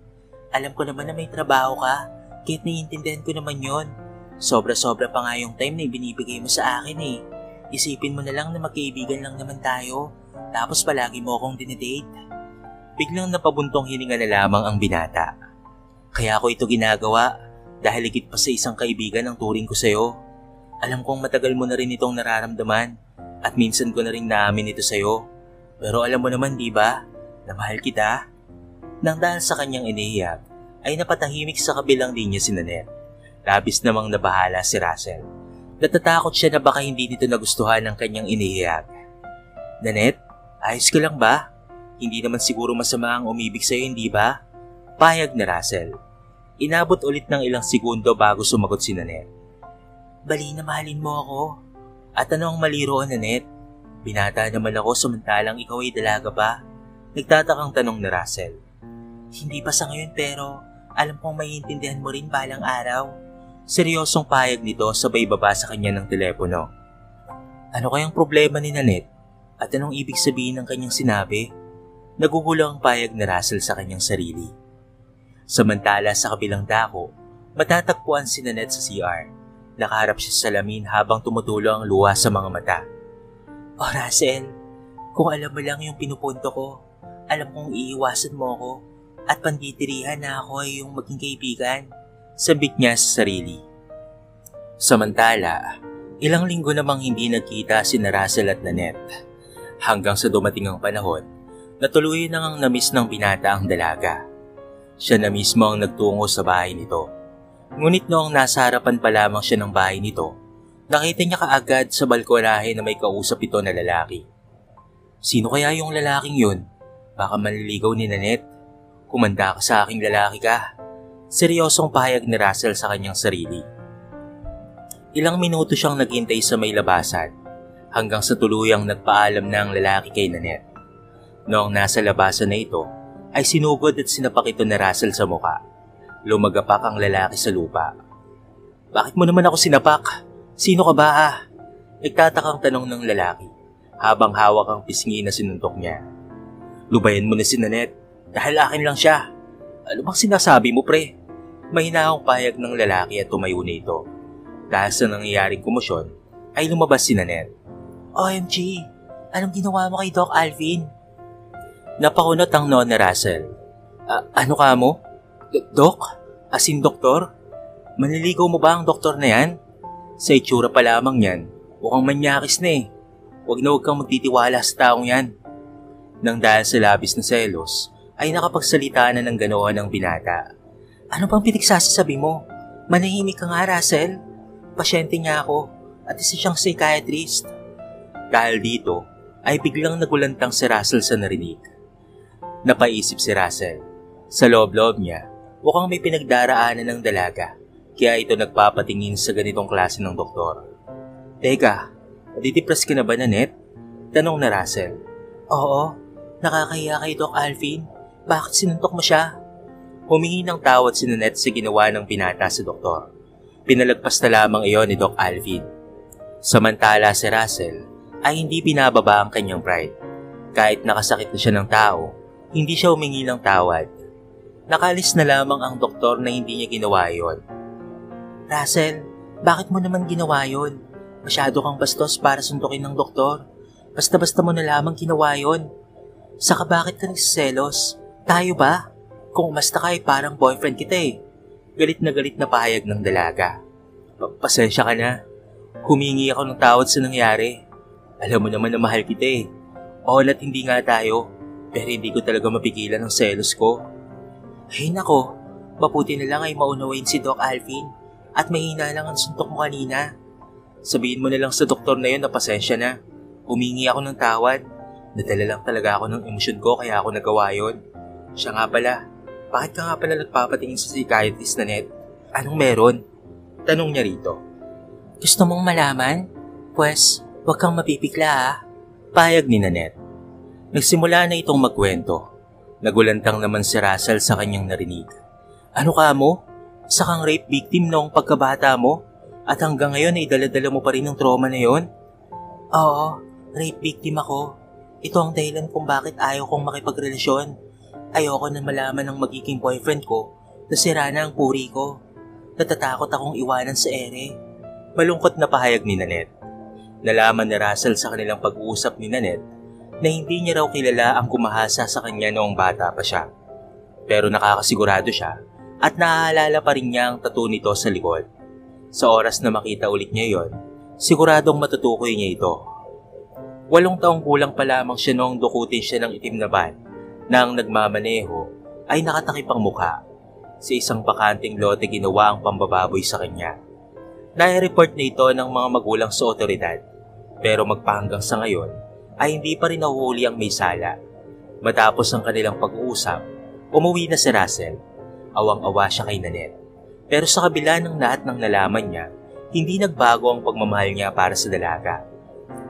Alam ko naman na may trabaho ka, kahit naiintindihan ko naman yon. Sobra-sobra pa nga yung time na ibinibigay mo sa akin eh. Isipin mo na lang na magkaibigan lang naman tayo, tapos palagi mo akong dinedate." Biglang napabuntong hininga na lamang ang binata. "Kaya ako ito ginagawa, dahil higit pa sa isang kaibigan ang turing ko sa'yo. Alam kong matagal mo na rin itong nararamdaman, at minsan ko na rin naamin ito sa'yo. Pero alam mo naman di ba, na mahal kita." Nang dahil sa kanyang iniiyak, ay napatahimik sa kabilang linya si Nanette. Labis namang nabahala si Russell. Natatakot siya na baka hindi nito nagustuhan ang kanyang iniiyak. "Nanette, ayos ka lang ba? Hindi naman siguro masama ang umibig sa'yo, hindi ba?" Payag ni Russell. Inabot ulit ng ilang segundo bago sumagot si Nanette. "Bali na mahalin mo ako. At ano ang mali roon, Nanette? Binata naman ako samantalang ikaw ay dalaga pa." Nagtatakang tanong ni Russell. "Hindi pa sa ngayon pero alam kong maiintindihan mo rin balang araw." Seryosong payag nito sabay baba sa kanya ng telepono. Ano kayang problema ni Nanette? At anong ibig sabihin ng kanyang sinabi? Nagugulang ang payag ni Russell sa kanyang sarili. Samantala sa kabilang dako, matatagpuan si Nanette sa CR. Nakaharap siya sa salamin habang tumutulo ang luha sa mga mata. "Oh Russell, kung alam mo lang yung pinupunto ko, alam kong iiwasan mo ako at panditirihan na ako ay yung maging kaibigan." Sabik niya sa sarili. Samantala, ilang linggo namang hindi nagkita si Russell at Nanette. Hanggang sa dumating ang panahon, natuloy nang namiss ng binata ang dalaga. Siya na mismo ang nagtungo sa bahay nito. Ngunit noong nasa harapan pa lamang siya ng bahay nito, nakita niya kaagad sa balkonahe na may kausap ito na lalaki. Sino kaya yung lalaking yun? Baka manliligaw ni Nanette. Kumanda ka sa aking lalaki ka. Seryosong pahayag ni Russell sa kanyang sarili. Ilang minuto siyang naghintay sa may labasan hanggang sa tuluyang nagpaalam na ang lalaki kay Nanette. Noong nasa labasan na ito, ay sinugod at sinapak ito ni Russell sa muka. Lumagapak ang lalaki sa lupa. "Bakit mo naman ako sinapak? Sino ka ba ha?" Nagtatakang tanong ng lalaki habang hawak ang pisngi na sinuntok niya. "Lubayan mo na si Nanette dahil akin lang siya. Ano bang sinasabi mo, pre?" Mahinahong pahayag ng lalaki at tumayo na ito. Dahil sa nangyayaring komosyon, ay lumabas si Nanette. "OMG, anong ginawa mo kay Doc Alvin?" Napakunot ang noon na Russell. Ano ka mo? Doc? As in doktor? Manliligaw mo ba ang doktor na yan? Sa itsura pa lamang yan, mukhang manyakis na eh. Huwag kang magtitiwala sa taong yan." Nang dahil sa labis na selos, ay nakapagsalita na ng ganoon ang binata. "Ano bang pinagsasabi mo? Manahimik ka nga, Russell. Pasyente niya ako at isa siyang psychiatrist." Dahil dito, ay biglang nagulantang si Russell sa narinig. Napaisip si Russell. Sa loob-loob niya, mukhang may pinagdaraanan ng dalaga, kaya ito nagpapatingin sa ganitong klase ng doktor. "Teka, nadidipres ka na ba, Nanette?" Tanong na Russell. "Oo, nakakahiya kay Doc Alvin. Bakit sinuntok mo siya?" Humingi ng tawad si Nanette sa ginawa ng binata sa doktor. Pinalagpas na lamang iyon ni Doc Alvin. Samantala si Russell ay hindi binababa ang kanyang pride. Kahit nakasakit na siya ng tao, hindi siya humingi ng tawad. Nakalis na lamang ang doktor na hindi niya ginawa yon. "Russell, bakit mo naman ginawa yon? Masyado kang bastos para suntukin ng doktor. Basta-basta mo na lamang ginawa yon. Saka bakit ka nagsiselos? Tayo ba? Kung umasta ka ay parang boyfriend kita eh." Galit na pahayag ng dalaga. "Pasensya ka na. Humingi ako ng tawad sa nangyari. Alam mo naman na mahal kita eh. At hindi nga tayo. Pero hindi ko talaga mapigilan ang selos ko." "Ay nako, mabuti na lang ay maunawain si Doc Alvin at mahina lang ang suntok mo kanina. Sabihin mo na lang sa doktor na yun na pasensya na. Humingi ako ng tawad. Nadala lang talaga ako ng emosyon ko kaya ako nagawa yun. Siya nga pala, bakit ka nga pala nagpapatingin sa psychiatrist, Nanette? Anong meron?" Tanong niya rito. "Gusto mong malaman? Pwes, huwag kang mapipikla ha." Pahayag ni Nanette. Nagsimula na itong magkwento. Nagulantang naman si Russell sa kanyang narinig. "Ano ka mo? Isa kang rape victim noong pagkabata mo? At hanggang ngayon ay dala-dala mo pa rin ang trauma na yon?" "Oo, rape victim ako. Ito ang dahilan kung bakit ayaw kong makipagrelasyon. Ayoko na malaman ng magiging boyfriend ko na sira na ang puri ko. Natatakot akong iwanan sa ere." Malungkot na pahayag ni Nanette. Nalaman ni Russell sa kanilang pag-uusap ni Nanette na hindi niya raw kilala ang kumahasa sa kanya noong bata pa siya. Pero nakakasigurado siya at naaalala pa rin niya ang tattoo nito sa likod. Sa oras na makita ulit niya yon, siguradong matutukoy niya ito. 8 taong gulang pa lamang siya noong dukutin siya ng itim na van na ang nagmamaneho ay nakatakip ang mukha. Sa isang bakanteng lote ginawa ang pambababoy sa kanya. Nai-report na ito ng mga magulang sa otoridad, pero magpahanggang sa ngayon ay hindi pa rin nahuhuli ang may sala. Matapos ang kanilang pag-uusap, umuwi na si Russell. Awang-awa siya kay Nanette. Pero sa kabila ng lahat ng nalaman niya, hindi nagbago ang pagmamahal niya para sa dalaga.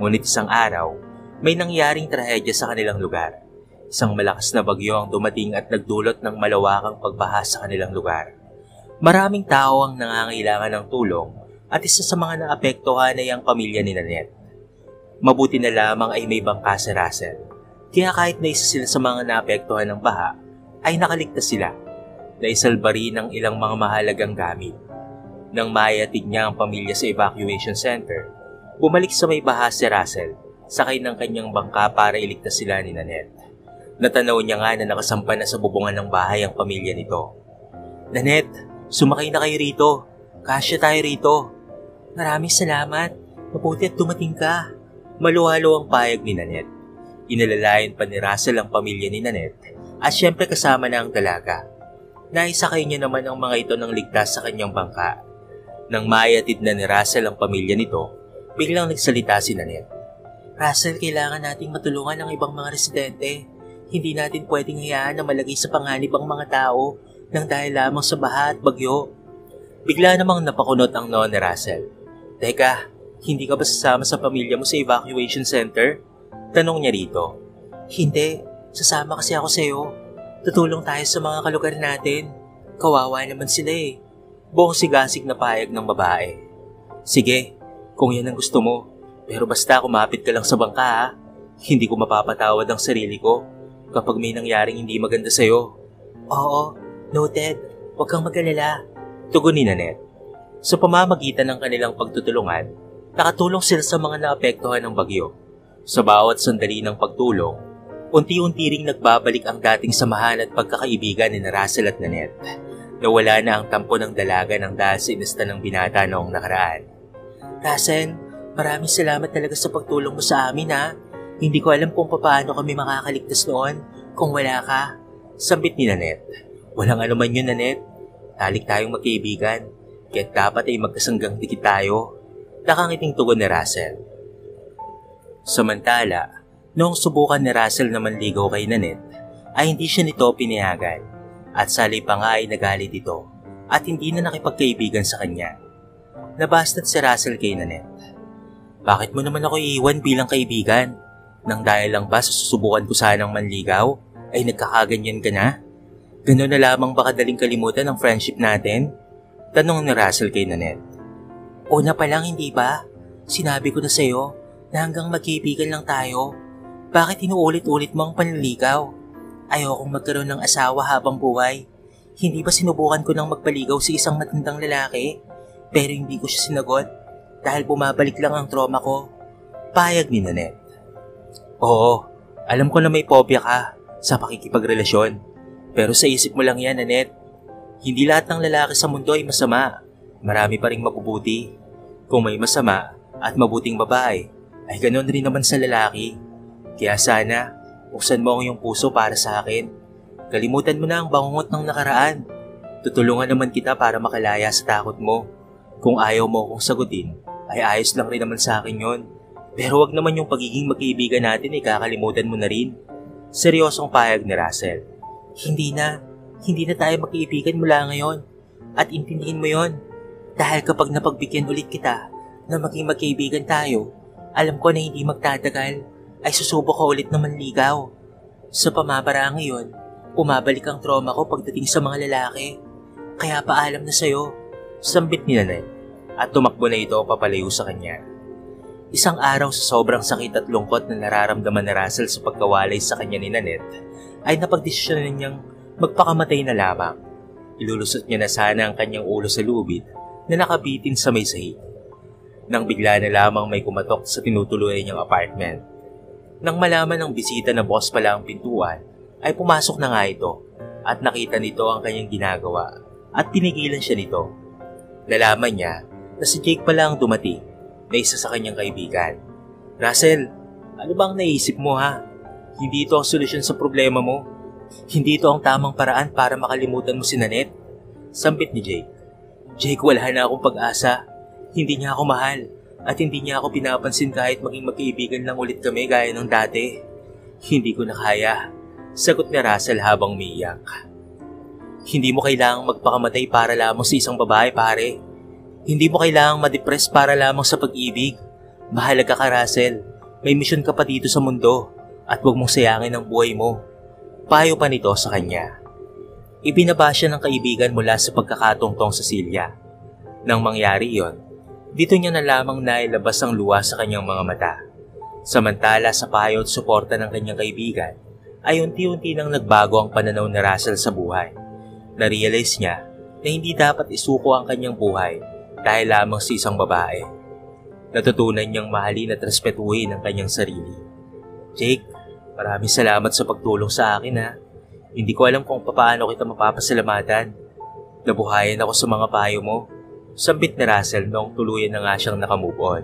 Ngunit isang araw, may nangyaring trahedya sa kanilang lugar. Isang malakas na bagyo ang dumating at nagdulot ng malawakang pagbaha sa kanilang lugar. Maraming tao ang nangangailangan ng tulong at isa sa mga naapektuhan ay ang pamilya ni Nanette. Mabuti na lamang ay may bangka si Russell, kaya kahit na isa sila sa mga naapektuhan ng baha, ay nakaligtas sila. Naisalba rin ng ilang mga mahalagang gamit. Nang maihatid niya ang pamilya sa evacuation center, bumalik sa may baha si Russell, sakay ng kanyang bangka para iligtas sila ni Nanette. Natanaw niya nga na nakasampan na sa bubungan ng bahay ang pamilya nito. "Nanette, sumakay na kayo rito. Kasya tayo rito." "Maraming salamat. Mabuti at dumating ka." Maluhalo ang payag ni Nanette. Inalalayan pa ni Russell ang pamilya ni Nanette at syempre kasama na ang dalaga. Naisakay niya naman ang mga ito ng ligtas sa kanyang bangka. Nang maihatid na ni Russell ang pamilya nito, biglang nagsalita si Nanette. "Russell, kailangan nating matulungan ang ibang mga residente. Hindi natin pwedeng hayaan na malagay sa panganib ang mga tao nang dahil lamang sa baha at bagyo. Bigla namang napakunot ang noo ni Russell. Teka, hindi ka ba sasama sa pamilya mo sa evacuation center? Tanong niya rito. Hindi, sasama kasi ako sa'yo. Tutulong tayo sa mga kalugar natin. Kawawa naman sila eh. Buong sigasig na payag ng babae. Sige, kung yan ang gusto mo. Pero basta kumapit ka lang sa bangka ha. Hindi ko mapapatawad ang sarili ko kapag may nangyaring hindi maganda sa'yo. Oo, noted. Huwag kang mag-alala. Tugon ni Nanette. Sa pamamagitan ng kanilang pagtutulungan, nakatulong sila sa mga naapektuhan ng bagyo. Sa bawat sandali ng pagtulong, unti-unti ring nagbabalik ang dating samahan at pagkakaibigan ni Russell at Nanette. Nawala na ang tampo ng dalaga ng dahil sa inasta ng binata noong nakaraan. Russell, maraming salamat talaga sa pagtulong mo sa amin ha. Hindi ko alam kung paano kami makakaligtas noon kung wala ka. Sambit ni Nanette. Walang anuman yun, Nanette. Talik tayong magkaibigan. Kaya't dapat ay magkasanggang dikit tayo. Nakangiting tugon ni Russell. Samantala, noong subukan ni Russell na manligaw kay Nanette, ay hindi siya nito pinayagan. At sali pa nga ay nagalit ito at hindi na nakipagkaibigan sa kanya. Nabastat si Russell kay Nanette. Bakit mo naman ako iiwan bilang kaibigan? Nang dahil lang ba sa susubukan ko sanang manligaw, ay nagkakaganyan ka na? Gano'n na lamang ba kadaling kalimutan ang friendship natin? Tanong ni Russell kay Nanette. Una pa lang hindi ba? Sinabi ko na sa'yo na hanggang magkaibigan lang tayo. Bakit inuulit-ulit mo ang panliligaw? Ayokong magkaroon ng asawa habang buhay. Hindi ba sinubukan ko nang magpaligaw sa isang matandang lalaki? Pero hindi ko siya sinagot dahil bumabalik lang ang trauma ko. Payag ni Nanette. Oo, alam ko na may phobia ka sa pakikipagrelasyon. Pero sa isip mo lang yan, Nanette. Hindi lahat ng lalaki sa mundo ay masama. Marami pa ring mabubuti. Kung may masama at mabuting babae, ay ganoon rin naman sa lalaki. Kaya sana, buksan mo ang iyong puso para sa akin. Kalimutan mo na ang bangungot ng nakaraan. Tutulungan naman kita para makalaya sa takot mo. Kung ayaw mo akong sagutin, ay ayos lang rin naman sa akin yon. Pero wag naman yung pagiging magkaibigan natin ay kakalimutan mo na rin. Seryosong payag ni Russell. Hindi na tayo magkaibigan mula ngayon. At intindihin mo yon. Dahil kapag napagbigyan ulit kita na maging magkaibigan tayo, alam ko na hindi magtatagal ay susubok ka ulit na manligaw. Sa pamabara ngayon, umabalik ang trauma ko pagdating sa mga lalaki. Kaya paalam na sa'yo. Sambit ni Nanette at tumakbo na ito papalayo sa kanya. Isang araw sa sobrang sakit at lungkot na nararamdaman ni Russell sa pagkawalay sa kanya ni Nanette, ay napagdesisyonan niyang magpakamatay na lamang. Ilulusot niya na sana ang kanyang ulo sa lubid na nakabitin sa may sahig. Nang bigla na lamang may kumatok sa tinutuluyan niyang apartment. Nang malaman ng bisita na boss pala ang pintuan, ay pumasok na nga ito at nakita nito ang kanyang ginagawa at tinigilan siya nito. Nalaman niya na si Jake pala ang dumating na isa sa kanyang kaibigan. Russell, ano bang naisip mo ha? Hindi ito ang solusyon sa problema mo. Hindi ito ang tamang paraan para makalimutan mo si Nanette. Sambit ni Jake. Jake, wala na akong pag-asa. Hindi niya ako mahal at hindi niya ako pinapansin kahit maging magkaibigan lang ulit kami gaya ng dati. Hindi ko na kaya. Sagot ni Russell habang umiiyak. Hindi mo kailangang magpakamatay para lamang sa isang babae, pare. Hindi mo kailangang ma-depress para lamang sa pag-ibig. Mahalaga ka, Russell. May misyon ka pa dito sa mundo at huwag mong sayangin ang buhay mo. Payo pa nito sa kanya. Ibinaba siya ng kaibigan mula sa pagkakatungtong sa silya. Nang mangyari yon, dito niya na lamang nailabas ang luha sa kanyang mga mata. Samantala sa payo at suporta ng kanyang kaibigan, ay unti-unti nang nagbago ang pananaw ni Russell sa buhay. Na-realize niya na hindi dapat isuko ang kanyang buhay dahil lamang sa isang babae. Natutunan niyang mahalin at respetuhin ang kanyang sarili. Jake, maraming salamat sa pagtulong sa akin ha. Hindi ko alam kung paano kita mapapasalamatan. Nabuhayan ako sa mga payo mo. Sambit ni Russell noong tuluyan na nga siyang nakamove on.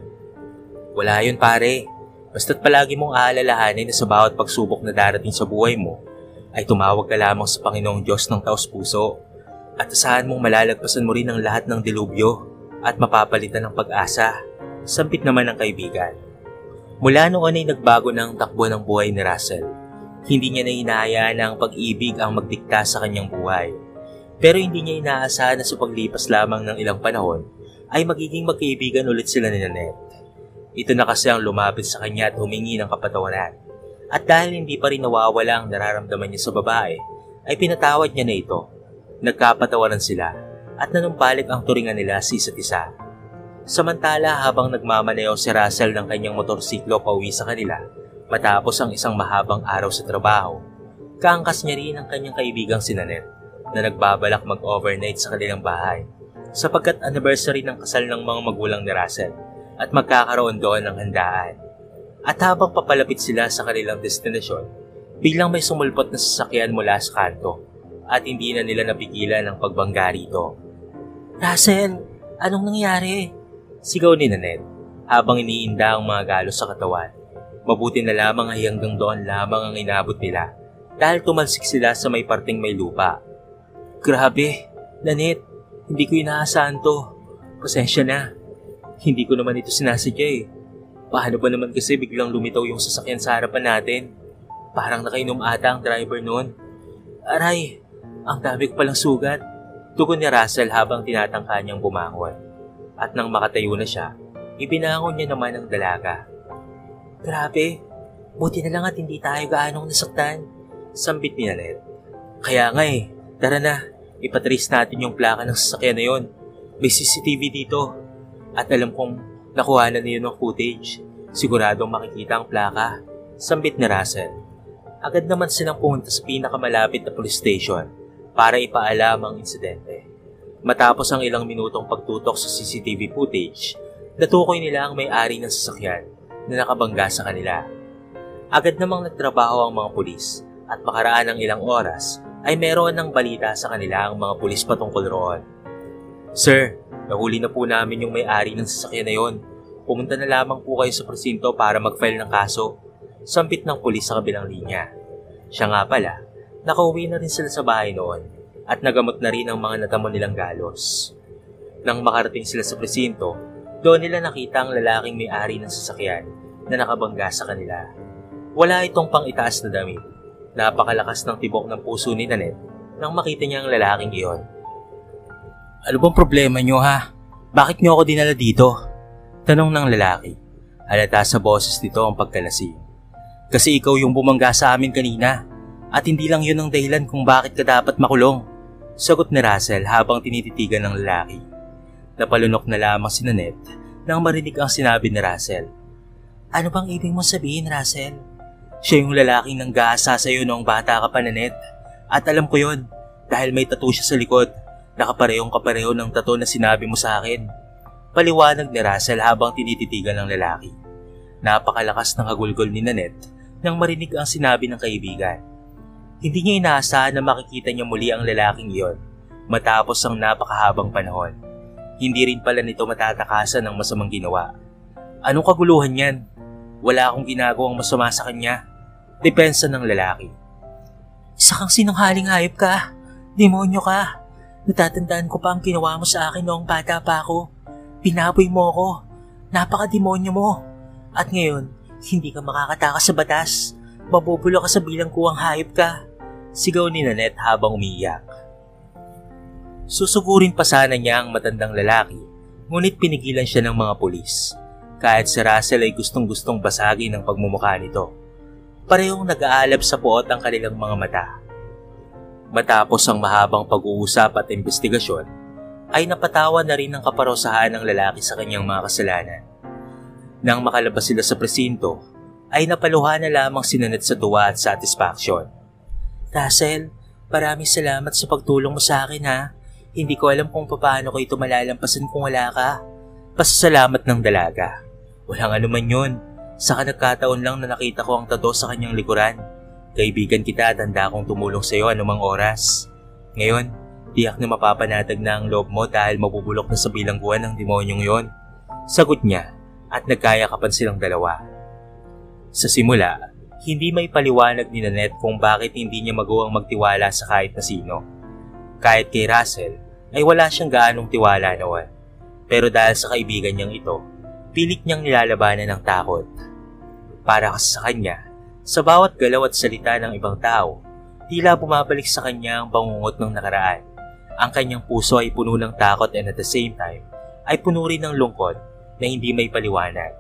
Wala yun pare. Basta't palagi mong aalalahanin na sa bawat pagsubok na darating sa buhay mo, ay tumawag ka lamang sa Panginoong Diyos ng taos-puso at asahan mong malalagpasan mo rin ang lahat ng dilubyo at mapapalitan ng pag-asa. Sambit naman ng kaibigan. Mula noon ay nagbago na ang takbo ng buhay ni Russell. Hindi niya na hinahayaan na ang pag-ibig ang magdikta sa kanyang buhay. Pero hindi niya inaasahan na sa paglipas lamang ng ilang panahon ay magiging magkaibigan ulit sila ni Nanette. Ito na kasi ang lumapit sa kanya at humingi ng kapatawaran. At dahil hindi pa rin nawawala ang nararamdaman niya sa babae, ay pinatawad niya na ito. Nagkapatawaran sila at nanumbalik ang turingan nila sa isa't isa. Samantala habang nagmamaneho si Russell ng kanyang motorsiklo pauwi sa kanila matapos ang isang mahabang araw sa trabaho, kaangkas niya rin ang kanyang kaibigang si Nanette na nagbabalak mag-overnight sa kanilang bahay sapagkat anniversary ng kasal ng mga magulang ni Russell at magkakaroon doon ng handaan. At habang papalapit sila sa kanilang destinasyon, biglang may sumulpot na sasakyan mula sa kanto at hindi na nila napigilan ang pagbangga rito. "Russell, anong nangyari?" Sigaw ni Nanette habang iniinda ang mga galos sa katawan. Mabuti na lamang ay hanggang doon lamang ang inabot nila dahil tumalsik sila sa may parting may lupa. "Grabe, Nanette, hindi ko inaasahan to. Pasensya na. Hindi ko naman ito sinasadya eh. Paano ba naman kasi biglang lumitaw yung sasakyan sa harapan natin? Parang nakainom ata ang driver noon. Aray, ang dami ko palang sugat." Tugon ni Russell habang tinatangka niyang bumangon. At nang makatayo na siya, ibinangon niya naman ang dalaga. "Grabe, buti na lang at hindi tayo gaanong nasaktan," sambit ni Nanette. "Kaya nga eh, tara na, ipatrace natin yung plaka ng sasakyan na yon. May CCTV dito. At alam kong nakuha na niyo ng footage. Siguradong makikita ang plaka," sambit ni Russell. Agad naman silang pumunta sa pinakamalapit na police station para ipaalam ang insidente. Matapos ang ilang minutong pagtutok sa CCTV footage, natukoy nila ang may-ari ng sasakyan na nakabangga sa kanila. Agad namang nagtrabaho ang mga pulis at makaraan ng ilang oras ay meron ng balita sa kanila ang mga pulis patungkol roon. "Sir, nahuli na po namin yung may-ari ng sasakyan na yon. Pumunta na lamang po kayo sa presinto para mag-file ng kaso," sambit ng pulis sa kabilang linya. Siya nga pala, nakauwi na rin sila sa bahay noon at nagamot na rin ang mga natamo nilang galos. Nang makarating sila sa presinto, doon nila nakita ang lalaking may-ari ng sasakyan na nakabangga sa kanila. Wala itong pang-itaas na damit. Napakalakas ng tibok ng puso ni Nanette nang makita niya ang lalaking iyon. "Ano bang problema niyo ha? Bakit niyo ako dinala dito?" Tanong ng lalaki. Halata sa boses nito ang pagkalasing. "Kasi ikaw yung bumangga sa amin kanina at hindi lang yun ang dahilan kung bakit ka dapat makulong," sagot ni Russell habang tinititigan ng lalaki. Napalunok na lamang si Nanette nang marinig ang sinabi ni Russell. "Ano bang ibig mong sabihin, Russell? Siya yung lalaking nanggaasa sa iyo noong bata ka pa, Nanette. At alam ko yun dahil may tattoo siya sa likod. Nakaparehong kapareho ng tattoo na sinabi mo sa akin," paliwanag ni Russell habang tinititigan ng lalaki. Napakalakas ng hagulgol ni Nanette nang marinig ang sinabi ng kaibigan. Hindi niya inaasahan na makikita niya muli ang lalaking iyon matapos ang napakahabang panahon. Hindi rin pala nito matatakasan ng masamang ginawa. "Anong kaguluhan yan? Wala akong ginagawang masama sa kanya," depensa ng lalaki. "Isa kang sinunghaling hayop ka. Demonyo ka. Natatandaan ko pa ang ginawa mo sa akin noong bata pa ako. Pinaboy mo ako. Napaka-demonyo mo. At ngayon, hindi ka makakatakas sa batas. Mabubulo ka sa bilangguang hayop ka," sigaw ni Nanette habang umiiyak. Susugurin pa sana niya ang matandang lalaki, ngunit pinigilan siya ng mga pulis. Kahit si Russell ay gustong-gustong basagin ang pagmumukha nito. Parehong nag-aalab sa puot ang kanilang mga mata. Matapos ang mahabang pag-uusap at investigasyon, ay napatawa na rin ang kaparusahan ng lalaki sa kanyang mga kasalanan. Nang makalabas sila sa presinto, ay napaluha na lamang si Nanette sa tuwa at satisfaction. "Russell, maraming salamat sa pagtulong mo sa akin ha. Hindi ko alam kung paano ko ito malalampasan kung wala ka." Pasasalamat ng dalaga. "Walang anuman yun. Saka nagkataon lang na nakita ko ang tattoo sa kanyang likuran. Kaibigan kita at handa akong tumulong sa iyo anumang oras. Ngayon, tiyak na mapapanatag na ang loob mo dahil mabubulok na sa bilangguan ng demonyong yon," sagot niya at nagkayakapan silang dalawa. Sa simula, hindi may paliwanag ni Nanette kung bakit hindi niya magawang magtiwala sa kahit na sino. Kahit kay Russell, ay wala siyang gaanong tiwala noon. Pero dahil sa kaibigan niyang ito, pilit niyang nilalabanan ng takot. Para kasi sa kanya, sa bawat galaw at salita ng ibang tao, tila bumabalik sa kanya ang bangungot ng nakaraan. Ang kanyang puso ay puno ng takot and at the same time ay puno rin ng lungkot na hindi may paliwanag.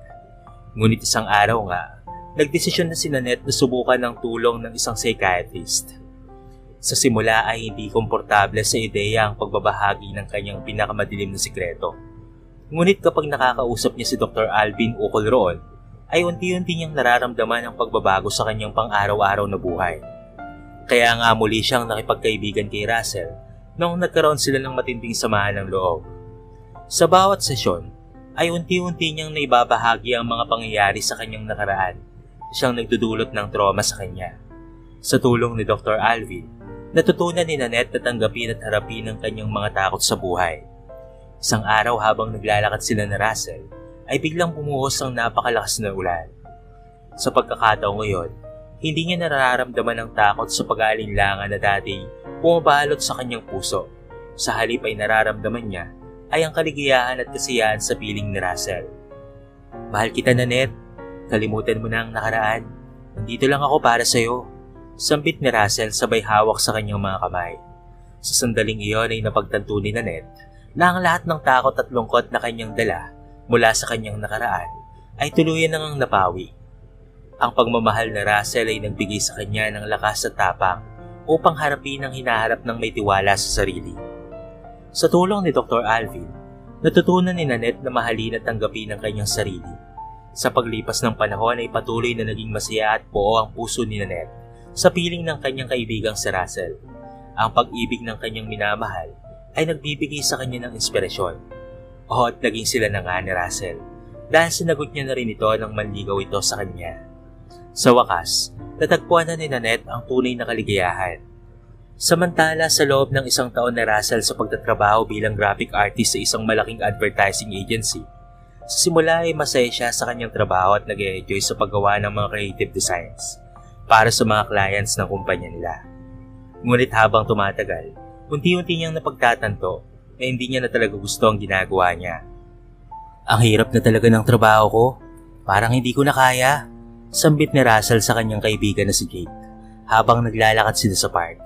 Ngunit isang araw nga, nagdesisyon na si Nanette na subukan ng tulong ng isang psychiatrist. Sa simula ay hindi komportable sa ideya ang pagbabahagi ng kanyang pinakamadilim na sikreto. Ngunit kapag nakakausap niya si Dr. Alvin ukol roon, ay unti-unti niyang nararamdaman ang pagbabago sa kanyang pang-araw-araw na buhay. Kaya nga muli siyang nakipagkaibigan kay Russell noong nagkaroon sila ng matinding samahan ng loob. Sa bawat sesyon, ay unti-unti niyang naibabahagi ang mga pangyayari sa kanyang nakaraan siyang nagdudulot ng trauma sa kanya. Sa tulong ni Dr. Alvin, natutunan ni Nanette na tanggapin at harapin ang kanyang mga takot sa buhay. Isang araw habang naglalakad sila na Russell, ay biglang bumuhos ang napakalakas na ulan. Sa pagkakataong ngayon, hindi niya nararamdaman ang takot sa pag-aalinlangan na dati pumabalot sa kanyang puso. Sa halip ay nararamdaman niya ay ang kaligayahan at kasiyahan sa piling ni Russell. Mahal kita, Nanette. Kalimutan mo na ang nakaraan. Nandito lang ako para sa'yo. Sambit ni Russell sabay hawak sa kanyang mga kamay. Sa sandaling iyon ay napagtanto ni Nanette na ang lahat ng takot at lungkot na kanyang dala mula sa kanyang nakaraan ay tuluyan nang napawi. Ang pagmamahal na Russell ay nagbigay sa kanya ng lakas at tapang upang harapin ang hinaharap ng may tiwala sa sarili. Sa tulong ni Dr. Alvin, natutunan ni Nanette na mahalin at tanggapin ang kanyang sarili. Sa paglipas ng panahon ay patuloy na naging masaya at buo ang puso ni Nanette sa piling ng kanyang kaibigang si Russell. Ang pag-ibig ng kanyang minamahal ay nagbibigay sa kanya ng inspirasyon. At naging sila na nga ni Russell dahil sinagot niya na rin ito nang manligaw ito sa kanya. Sa wakas, natagpuan na ni Nanette ang tunay na kaligayahan. Samantala sa loob ng isang taon na Russell sa pagtatrabaho bilang graphic artist sa isang malaking advertising agency, sa simula ay masaya siya sa kanyang trabaho at nag-enjoy sa paggawa ng mga creative designs para sa mga clients ng kumpanya nila. Ngunit habang tumatagal, unti-unti niyang napagtatanto na hindi niya na talaga gusto ang ginagawa niya. Ang hirap na talaga ng trabaho ko, parang hindi ko na kaya, sambit ni Russell sa kanyang kaibigan na si Jake habang naglalakad sila sa park.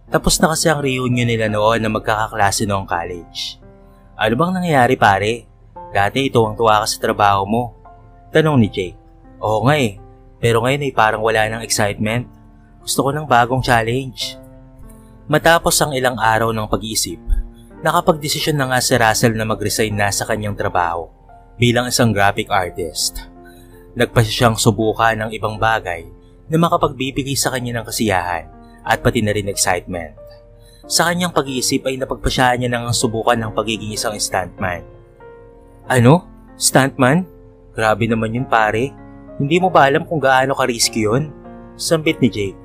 Tapos na kasi ang reunion nila noon na magkakaklase noong college. Ano bang nangyayari pare? Dati tuwang-tuwa ka sa trabaho mo. Tanong ni Jake. Oo nga eh, pero ngayon ay parang wala ng excitement. Gusto ko ng bagong challenge. Matapos ang ilang araw ng pag-iisip, nakapagdesisyon na nga si Russell na mag-resign na sa kanyang trabaho bilang isang graphic artist. Nagpasya siyang subukan ng ibang bagay na makapagbibigay sa kanya ng kasiyahan at pati na rin excitement. Sa kanyang pag-iisip ay napagpasyahan niya nang subukan ng pagiging isang stuntman. Ano? Stuntman? Grabe naman yun pare. Hindi mo ba alam kung gaano ka-risky yun? Sambit ni Jake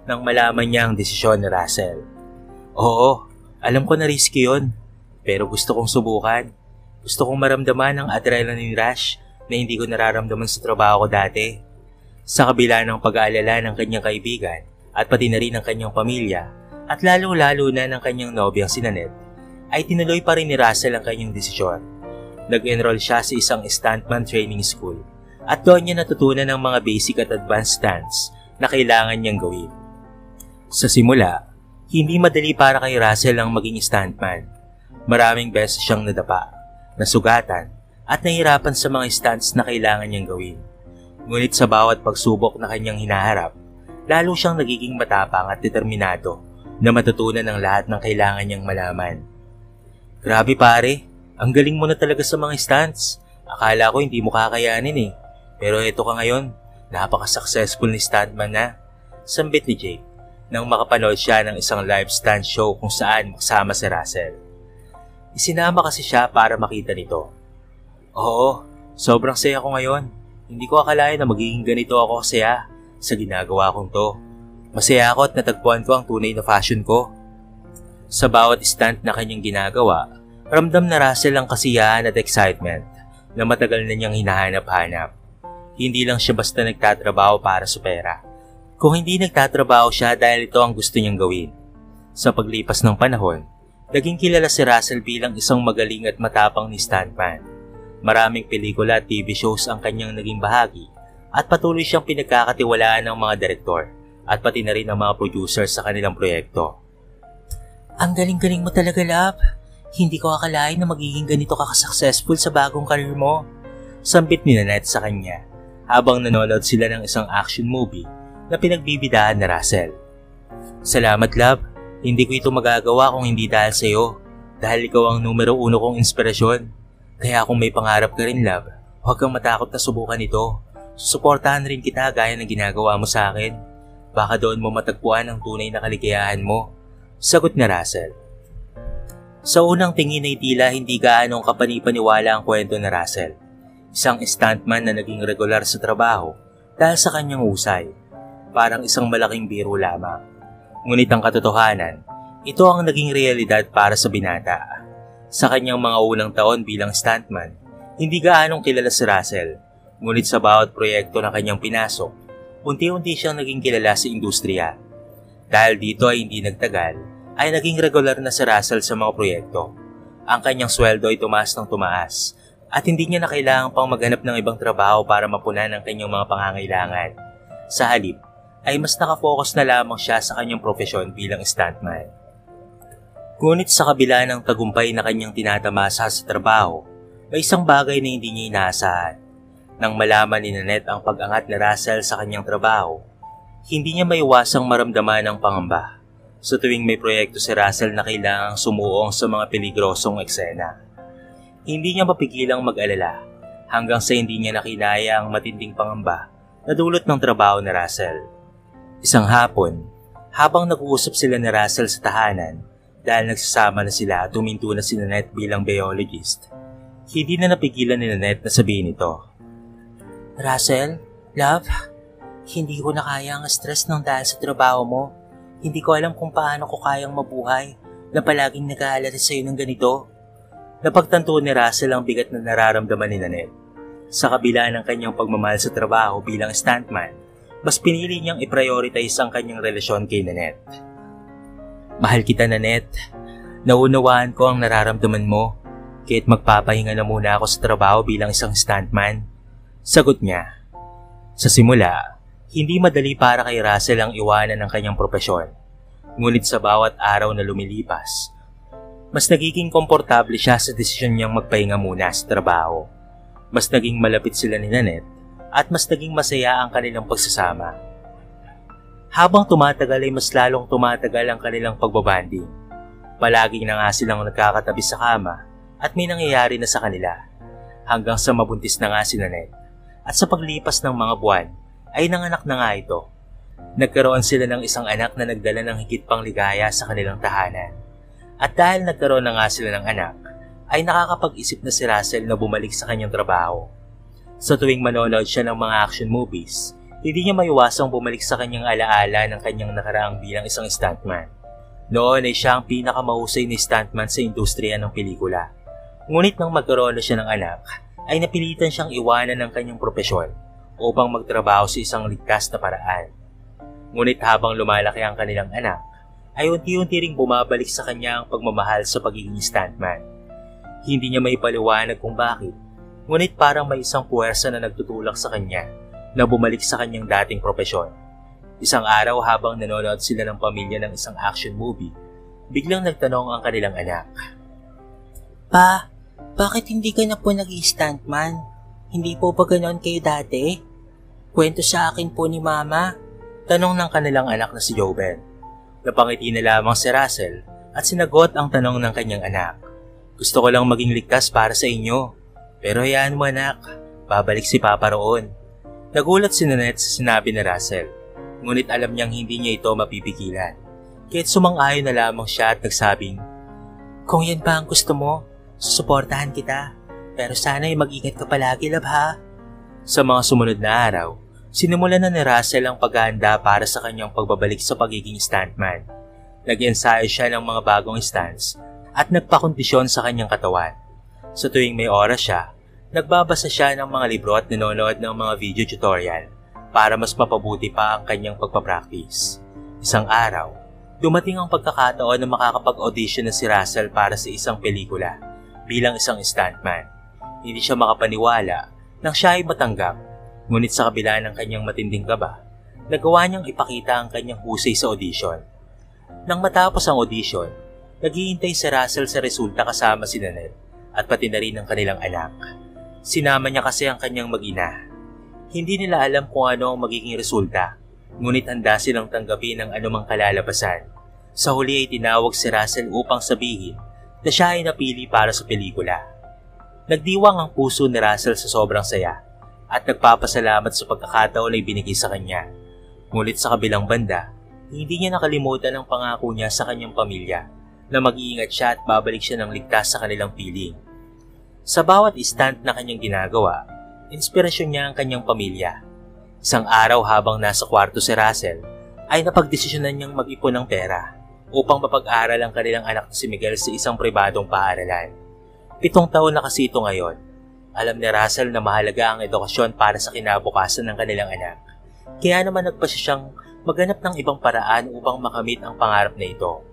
nang malaman niya ang desisyon ni Russell. Oo, alam ko na risky yun. Pero gusto kong subukan. Gusto kong maramdaman ang adrenaline rush na hindi ko nararamdaman sa trabaho ko dati. Sa kabila ng pag-aalala ng kanyang kaibigan at pati na rin ng kanyang pamilya at lalo-lalo na ng kanyang nobyang si Nanette, ay tinuloy pa rin ni Russell ang kanyang desisyon. Nag-enroll siya sa isang stuntman training school at doon niya natutunan ng mga basic at advanced stunts na kailangan niyang gawin. Sa simula, hindi madali para kay Russell ang maging stuntman. Maraming beses siyang nadapa, nasugatan at nahirapan sa mga stunts na kailangan niyang gawin. Ngunit sa bawat pagsubok na kanyang hinaharap, lalo siyang nagiging matapang at determinado na matutunan ang lahat ng kailangan niyang malaman. Grabe pare, ang galing mo na talaga sa mga stunts. Akala ko hindi mo kakayanin eh. Pero eto ka ngayon, napaka-successful ni stuntman na. Sambit ni Jake nang makapanood siya ng isang live stunt show kung saan makasama si Russell. Isinama kasi siya para makita nito. Oo, sobrang saya ko ngayon. Hindi ko akalain na magiging ganito ako kasaya sa ginagawa kong to. Masaya ako at natagpuan ko ang tunay na fashion ko. Sa bawat stunt na kanyang ginagawa, ramdam na Russell ang kasiyahan at excitement na matagal na niyang hinahanap-hanap. Hindi lang siya basta nagtatrabaho para sa pera. Kung hindi nagtatrabaho siya dahil ito ang gusto niyang gawin. Sa paglipas ng panahon, naging kilala si Russell bilang isang magaling at matapang ni stuntman. Maraming pelikula at TV shows ang kanyang naging bahagi at patuloy siyang pinagkakatiwalaan ng mga direktor at pati na rin ng mga producer sa kanilang proyekto. Ang galing-galing mo talaga, love. Hindi ko akalain na magiging ganito ka-successful sa bagong career mo. Sambit ni Nanette sa kanya habang nanonood sila ng isang action movie na pinagbibidahan ni Russell. Salamat, love. Hindi ko ito magagawa kung hindi dahil sa iyo. Dahil ikaw ang numero 1 kong inspirasyon. Kaya kung may pangarap ka rin, love, huwag kang matakot na subukan ito. Susuportahan rin kita gaya ng ginagawa mo sa akin. Baka doon mo matagpuan ang tunay na kaligayahan mo. Sagot ni Russell. Sa unang tingin ay tila hindi gaanong kapanipaniwala ang kwento ni Russell. Isang stuntman na naging regular sa trabaho dahil sa kanyang husay. Parang isang malaking biro lamang. Ngunit ang katotohanan, ito ang naging realidad para sa binata. Sa kanyang mga unang taon bilang stuntman, hindi gaanong kilala si Russell. Ngunit sa bawat proyekto na kanyang pinasok, unti-unti siyang naging kilala sa industriya. Dahil dito ay hindi nagtagal, ay naging regular na si Russell sa mga proyekto. Ang kanyang sweldo ay tumaas ng tumaas at hindi niya na kailangan pang maghanap ng ibang trabaho para mapunan ang kanyang mga pangangailangan. Sa halip, ay mas nakafocus na lamang siya sa kanyang profesyon bilang stuntman. Ngunit sa kabila ng tagumpay na kanyang tinatamasa sa trabaho, may isang bagay na hindi niya inaasahan. Nang malaman ni Nanette ang pag-angat ni Russell sa kanyang trabaho, hindi niya maiwasang maramdaman ang pangamba. Sa tuwing may proyekto si Russell na kailangang sumuong sa mga peligrosong eksena, hindi niya mapigilang mag-alala hanggang sa hindi niya nakinaya ang matinding pangamba na dulot ng trabaho ni Russell. Isang hapon, habang nag-uusap sila ni Russell sa tahanan dahil nagsasama na sila at huminto na si Nanette bilang biologist, hindi na napigilan ni Nanette na sabihin ito. Russell, love, hindi ko na kaya ang stress ng dahil sa trabaho mo. Hindi ko alam kung paano ko kayang mabuhay na palaging nag-aalala sa iyo ng ganito. Napagtanto ni Russell ang bigat na nararamdaman ni Nanette. Sa kabila ng kanyang pagmamahal sa trabaho bilang stuntman, mas pinili niyang i-prioritize ang kanyang relasyon kay Nanette. Mahal kita, Nanette. Naunawaan ko ang nararamdaman mo, kaya't magpapahinga na muna ako sa trabaho bilang isang stuntman. Sagot niya. Sa simula, hindi madali para kay Russell ang iwanan ng kanyang propesyon. Ngunit sa bawat araw na lumilipas, mas nagiging komportable siya sa desisyon niyang magpahinga muna sa trabaho. Mas naging malapit sila ni Nanette at mas naging masaya ang kanilang pagsasama. Habang tumatagal ay mas lalong tumatagal ang kanilang pagbabanding. Palagi na nga silang nagkakatabi sa kama at may nangyayari na sa kanila. Hanggang sa mabuntis na nga si Nanette. At sa paglipas ng mga buwan ay nanganak na nga ito. Nagkaroon sila ng isang anak na nagdala ng higit pang ligaya sa kanilang tahanan. At dahil nagkaroon na nga sila ng anak, ay nakakapag-isip na si Russell na bumalik sa kanyang trabaho. Sa tuwing manonood siya ng mga action movies, hindi niya maiwasang bumalik sa kanyang alaala ng kanyang nakaraang bilang isang stuntman. Noon ay siya ang pinakamahusay na stuntman sa industriya ng pelikula. Ngunit nang magkaroon na siya ng anak, ay napilitan siyang iwanan ng kanyang propesyon upang magtrabaho sa isang ligtas na paraan. Ngunit habang lumalaki ang kanilang anak, ay unti-unti ring bumabalik sa kanya ang pagmamahal sa pagiging stuntman. Hindi niya maipaliwanag kung bakit, ngunit parang may isang puwersa na nagtutulak sa kanya na bumalik sa kanyang dating propesyon. Isang araw habang nanonood sila ng pamilya ng isang action movie, biglang nagtanong ang kanilang anak. Pa, bakit hindi ka na po nag-i-stuntman? Hindi po ba ganoon kayo dati? Kwento sa akin po ni Mama. Tanong ng kanilang anak na si Joven. Napangiti na lamang si Russell at sinagot ang tanong ng kanyang anak. Gusto ko lang maging ligtas para sa inyo. Pero hayaan mo anak, babalik si Papa roon. Nagulat si Nanette sa sinabi ni Russell. Ngunit alam niyang hindi niya ito mapipigilan. Kaya't sumang-ayon na lamang siya at nagsabing, kung yan ba ang gusto mo, susuportahan kita. Pero sana'y mag-ingat ka palagi, love ha. Sa mga sumunod na araw, sinimulan na ni Russell ang paghahanda para sa kanyang pagbabalik sa pagiging stuntman. Nag-ensayo siya ng mga bagong stunts at nagpakondisyon sa kanyang katawan. Sa tuwing may oras siya, nagbabasa siya ng mga libro at nanonood ng mga video tutorial para mas mapabuti pa ang kanyang pagpapractice. Isang araw, dumating ang pagkakataon na makakapag-audition na si Russell para sa isang pelikula bilang isang stuntman. Hindi siya makapaniwala nang siya ay matanggap, ngunit sa kabila ng kanyang matinding kaba, nagawa niyang ipakita ang kanyang husay sa audition. Nang matapos ang audition, Naghihintay si Russell sa resulta kasama si Nanette at pati na rin ang kanilang anak. Sinama niya kasi ang kanyang mag-ina. Hindi nila alam kung ano ang magiging resulta, ngunit handa silang tanggapin ang anumang kalalabasan. Sa huli ay tinawag si Russell upang sabihin na siya ay napili para sa pelikula. Nagdiwang ang puso ni Russell sa sobrang saya at nagpapasalamat sa pagkakataon na ibinigay sa kanya. Ngunit sa kabilang banda, hindi niya nakalimutan ang pangako niya sa kanyang pamilya na mag-iingat siya at babalik siya ng ligtas sa kanilang piling. Sa bawat instant na kanyang ginagawa, inspirasyon niya ang kanyang pamilya. Isang araw habang nasa kwarto si Russell, ay napagdesisyonan niyang mag-ipon ng pera upang mapag-aral ang kanilang anak na si Miguel sa isang pribadong paaralan. 7 taon na kasi ito ngayon. Alam ni Russell na mahalaga ang edukasyon para sa kinabukasan ng kanilang anak. Kaya naman nagpasya siyang maghanap ng ibang paraan upang makamit ang pangarap na ito.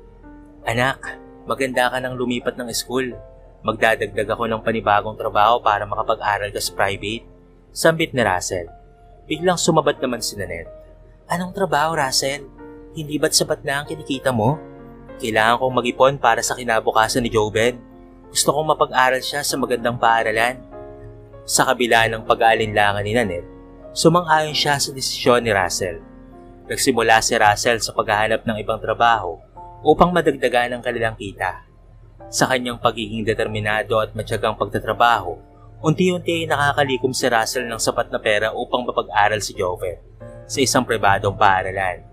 Anak, maganda ka nang lumipat ng school. Magdadagdag ako ng panibagong trabaho para makapag-aral ka sa private. Sambit ni Russell. Biglang sumabat naman si Nanette. Anong trabaho, Russell? Hindi ba't sapat na ang kinikita mo? Kailangan kong mag-ipon para sa kinabukasan ni Joven. Gusto kong mapag-aral siya sa magandang paaralan. Sa kabila ng pag-aalinlangan ni Nanette, sumang-ayon siya sa desisyon ni Russell. Nagsimula si Russell sa paghahanap ng ibang trabaho upang madagdagan ang kanilang kita. Sa kanyang pagiging determinado at matyagang pagtatrabaho, unti-unti ay nakakalikom si Russell ng sapat na pera upang mapag-aral si Joven sa isang pribadong paaralan.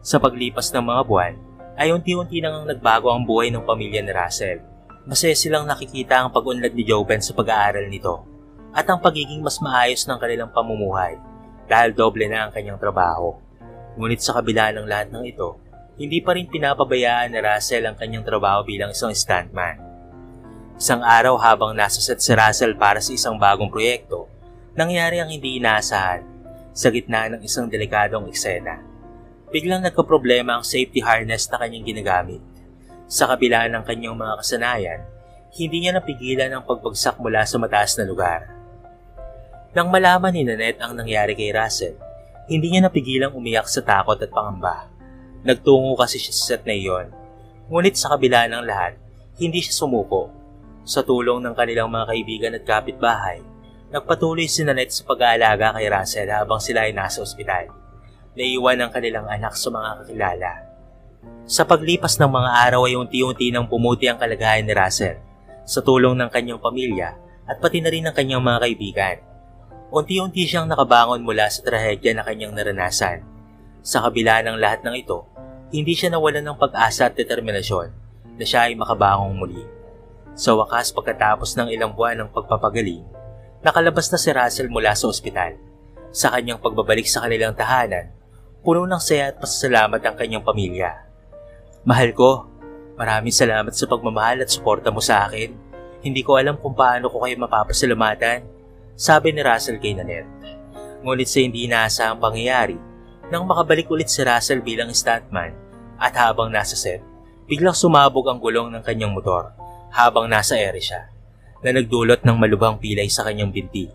Sa paglipas ng mga buwan, ay unti-unti nang nagbago ang buhay ng pamilya ni Russell. Masaya silang nakikita ang pag-unlad ni Joven sa pag-aaral nito at ang pagiging mas maayos ng kanilang pamumuhay dahil doble na ang kanyang trabaho. Ngunit sa kabila ng lahat ng ito, hindi pa rin pinapabayaan ni Russell ang kanyang trabaho bilang isang stuntman. Isang araw habang nasa set si Russell para sa isang bagong proyekto, nangyari ang hindi inaasahan sa gitna ng isang delikadong eksena. Biglang nagkaproblema ang safety harness na kanyang ginagamit. Sa kabila ng kanyang mga kasanayan, hindi niya napigilan ang pagbagsak mula sa mataas na lugar. Nang malaman ni Nanette ang nangyari kay Russell, hindi niya napigilang umiyak sa takot at pangamba. Nagtungo kasi siya sa set na iyon. Ngunit sa kabila ng lahat, hindi siya sumuko. Sa tulong ng kanilang mga kaibigan at kapitbahay, nagpatuloy si Nanette sa pag-aalaga kay Russell habang sila ay nasa ospital. Naiwan ang kanilang anak sa mga kakilala. Sa paglipas ng mga araw ay unti-unti nang pumuti ang kalagayan ni Russell sa tulong ng kanyang pamilya at pati na rin ng kanyang mga kaibigan. Unti-unti siyang nakabangon mula sa trahedya na kanyang naranasan. Sa kabila ng lahat ng ito, hindi siya nawalan ng pag-asa at determinasyon na siya ay makabangong muli. Sa wakas, pagkatapos ng ilang buwan ng pagpapagaling, nakalabas na si Russell mula sa ospital. Sa kanyang pagbabalik sa kanilang tahanan, puno ng saya at pasasalamat ang kanyang pamilya. Mahal ko, maraming salamat sa pagmamahal at suporta mo sa akin. Hindi ko alam kung paano ko kayo mapapasalamatan, sabi ni Russell kay Nanette. Ngunit sa hindi inaasahang pangyayari, nang makabalik ulit si Russell bilang stuntman at habang nasa set, biglang sumabog ang gulong ng kanyang motor habang nasa ere siya na nagdulot ng malubhang pilay sa kanyang binti.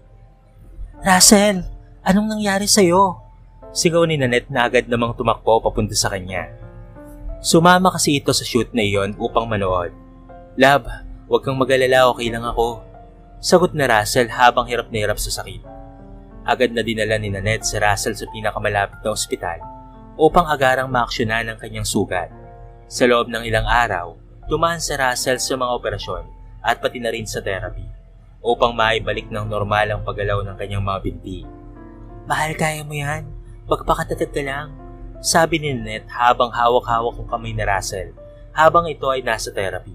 Russell, anong nangyari sa'yo? Sigaw ni Nanette na agad namang tumakbo papunta sa kanya. Sumama kasi ito sa shoot na iyon upang manood. Love, huwag kang mag-alala, okay lang ako. Sagot na Russell habang hirap na hirap sa sakit. Agad na dinala ni Nanette si Russell sa pinakamalapit na ospital upang agarang maaksyonan ang kanyang sugat. Sa loob ng ilang araw, dumaan si Russell sa mga operasyon at pati na rin sa therapy upang maibalik ng normal ang paggalaw ng kanyang mga binti. Mahal, kaya mo yan. Magpakatatag ka lang, sabi ni Nanette habang hawak-hawak ang kamay ni Russell habang ito ay nasa therapy.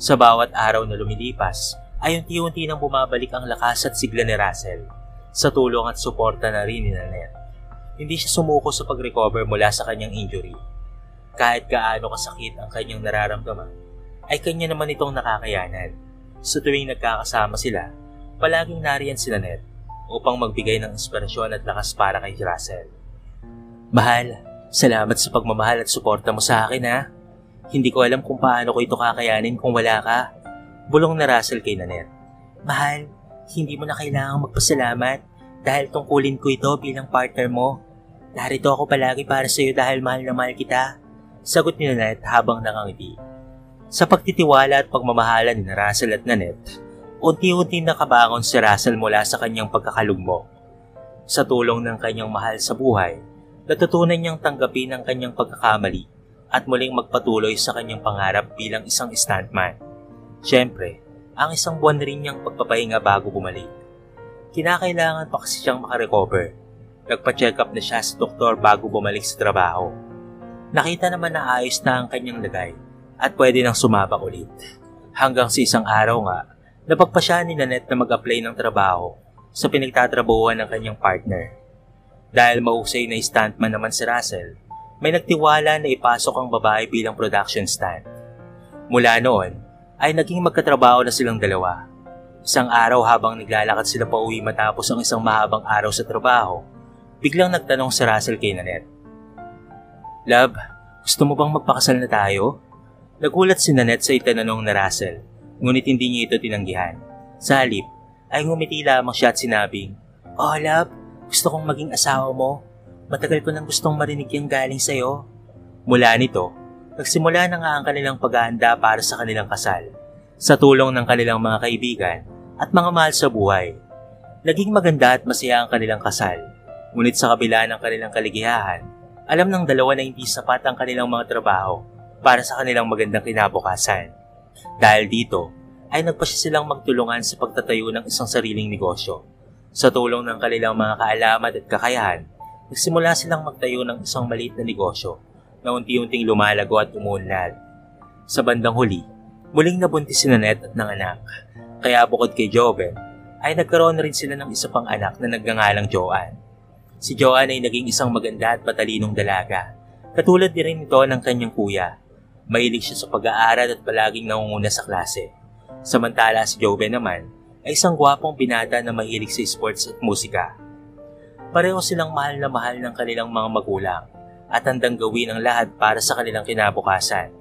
Sa bawat araw na lumilipas, ay unti-unti nang bumabalik ang lakas at sigla ni Russell sa tulong at suporta na rin ni Nanette. Hindi siya sumuko sa pag-recover mula sa kanyang injury. Kahit gaano kasakit ang kanyang nararamdaman, ay kanya naman itong nakakayanan. Sa tuwing nagkakasama sila, palaging nariyan si Nanette upang magbigay ng inspirasyon at lakas para kay Russell. Mahal, salamat sa pagmamahal at suporta mo sa akin ha. Hindi ko alam kung paano ko ito kakayanin kung wala ka. Bulong na Russell kay Nanette. Mahal, hindi mo na kailangang magpasalamat dahil tungkulin ko ito bilang partner mo. Narito ako palagi para sa iyo dahil mahal na mahal kita. Sagot ni Nanette habang nakangiti. Sa pagtitiwala at pagmamahalan ni Russell at Nanette, unti-unti nakabangon si Russell mula sa kanyang pagkakalugmok. Sa tulong ng kanyang mahal sa buhay, natutunan niyang tanggapin ang kanyang pagkakamali at muling magpatuloy sa kanyang pangarap bilang isang stuntman. Siyempre, ang isang buwan rin niyang pagpapahinga bago bumalik. Kinakailangan pa kasi siyang makarecover. Nagpa-check up na siya sa doktor bago bumalik sa trabaho. Nakita naman na ayos na ang kanyang lagay at pwede nang sumabak ulit. Hanggang sa isang araw nga, napagpasya ni Nanette na mag-apply ng trabaho sa pinagtatrabahuan ng kanyang partner. Dahil mahusay na stuntman naman si Russell, may nagtiwala na ipasok ang babae bilang production stunt. Mula noon, ay naging magkatrabaho na silang dalawa. Isang araw habang naglalakad sila pa uwi matapos ang isang mahabang araw sa trabaho, biglang nagtanong si Russell kay Nanette, "Love, gusto mo bang magpakasal na tayo?" Nagulat si Nanette sa itananong na Russell, ngunit hindi niya ito tinanggihan. Sa halip, ay ngumiti lamang siya at sinabing, "Oh love, gusto kong maging asawa mo. Matagal ko nang gustong marinig yung galing sa'yo." Mula nito, nagsimula na nga ang kanilang paghahanda para sa kanilang kasal, sa tulong ng kanilang mga kaibigan at mga mahal sa buhay. Naging maganda at masaya ang kanilang kasal, ngunit sa kabila ng kanilang kaligayahan, alam ng dalawa na hindi sapat ang kanilang mga trabaho para sa kanilang magandang kinabukasan. Dahil dito, ay nagpasya silang magtulungan sa pagtatayo ng isang sariling negosyo. Sa tulong ng kanilang mga kaalaman at kakayahan, nagsimula silang magtayo ng isang maliit na negosyo na unti-unting lumalago at umunlad. Sa bandang huli, muling nabuntis si Nanette at nanganak. Kaya bukod kay Joven, ay nagkaroon na rin sila ng isa pang anak na nagngangalang Joanne. Si Joanne ay naging isang maganda at matalinong dalaga. Katulad din rin ito ng kanyang kuya. Mahilig siya sa pag-aaral at palaging nangunguna sa klase. Samantala si Joven naman ay isang gwapong binata na mahilig sa sports at musika. Pareho silang mahal na mahal ng kanilang mga magulang at handang gawin ang lahat para sa kanilang kinabukasan.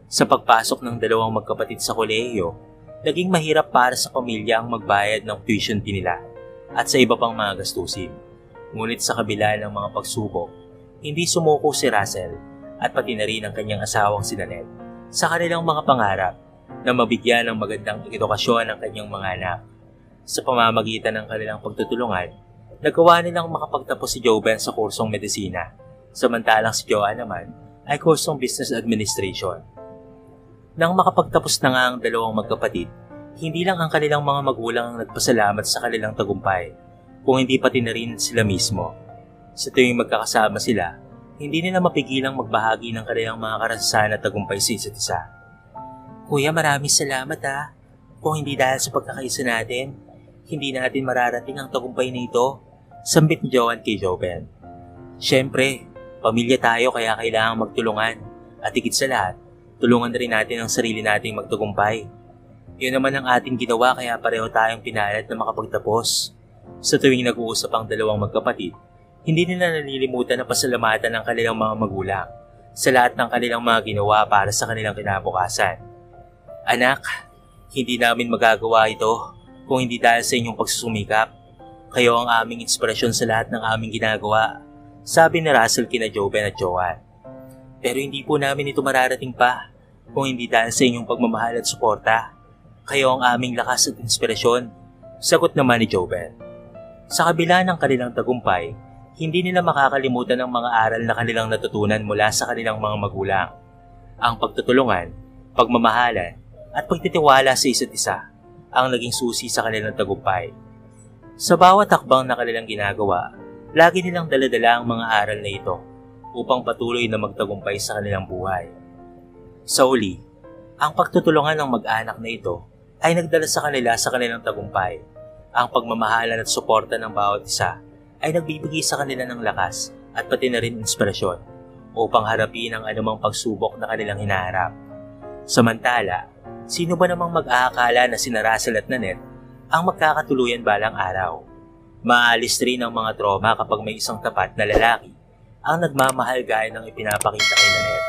Sa pagpasok ng dalawang magkapatid sa kolehiyo, naging mahirap para sa pamilya ang magbayad ng tuition fee nila at sa iba pang mga gastusin. Ngunit sa kabila ng mga pagsubok, hindi sumuko si Russell at pati na rin ang kanyang asawang si Nanette sa kanilang mga pangarap na mabigyan ng magandang edukasyon ang kanyang mga anak. Sa pamamagitan ng kanilang pagtutulungan, nagawa nilang makapagtapos si Joven sa kursong medisina, samantalang si Joanne naman ay kursong business administration. Nang makapagtapos na nga ang dalawang magkapatid, hindi lang ang kanilang mga magulang ang nagpasalamat sa kanilang tagumpay, kung hindi pati na rin sila mismo. Sa tuwing magkakasama sila, hindi nila mapigilang magbahagi ng kanilang mga karanasan at tagumpay sa isa't isa. "Kuya, maraming salamat ha. Kung hindi dahil sa pagkakaisa natin, hindi natin mararating ang tagumpay na ito," sambit ni Joanne kay Joven. "Siyempre, pamilya tayo kaya kailangang magtulungan at higit sa lahat, tulungan na rin natin ang sarili nating magtagumpay. Yun naman ang ating ginawa kaya pareho tayong pinalat na makapagtapos." Sa tuwing nag-uusap ang dalawang magkapatid, hindi nila nalilimutan na pasalamatan ang kanilang mga magulang sa lahat ng kanilang mga ginawa para sa kanilang kinabukasan. "Anak, hindi namin magagawa ito kung hindi dahil sa inyong pagsusumikap. Kayo ang aming inspirasyon sa lahat ng aming ginagawa," sabi ni Russell kina Joven at Joanne. "Pero hindi po namin ito mararating pa kung hindi dahil sa inyong pagmamahal at suporta. Kayo ang aming lakas at inspirasyon," sagot naman ni Joven. Sa kabila ng kanilang tagumpay, hindi nila makakalimutan ang mga aral na kanilang natutunan mula sa kanilang mga magulang. Ang pagtutulungan, pagmamahalan, at pagtitiwala sa isa't isa ang naging susi sa kanilang tagumpay. Sa bawat hakbang na kanilang ginagawa, lagi nilang daladala ang mga aral na ito upang patuloy na magtagumpay sa kanilang buhay. Sa uli, ang pagtutulungan ng mag-anak na ito ay nagdala sa kanila sa kanilang tagumpay. Ang pagmamahalan at suporta ng bawat isa ay nagbibigay sa kanila ng lakas at pati na rin inspirasyon upang harapin ang anumang pagsubok na kanilang hinaharap. Samantala, sino ba namang mag-aakala na sina Russell at Nanette ang magkakatuluyan balang araw? Maalis rin ang mga trauma kapag may isang tapat na lalaki ang nagmamahal gaya ng ipinapakita kay Nanette.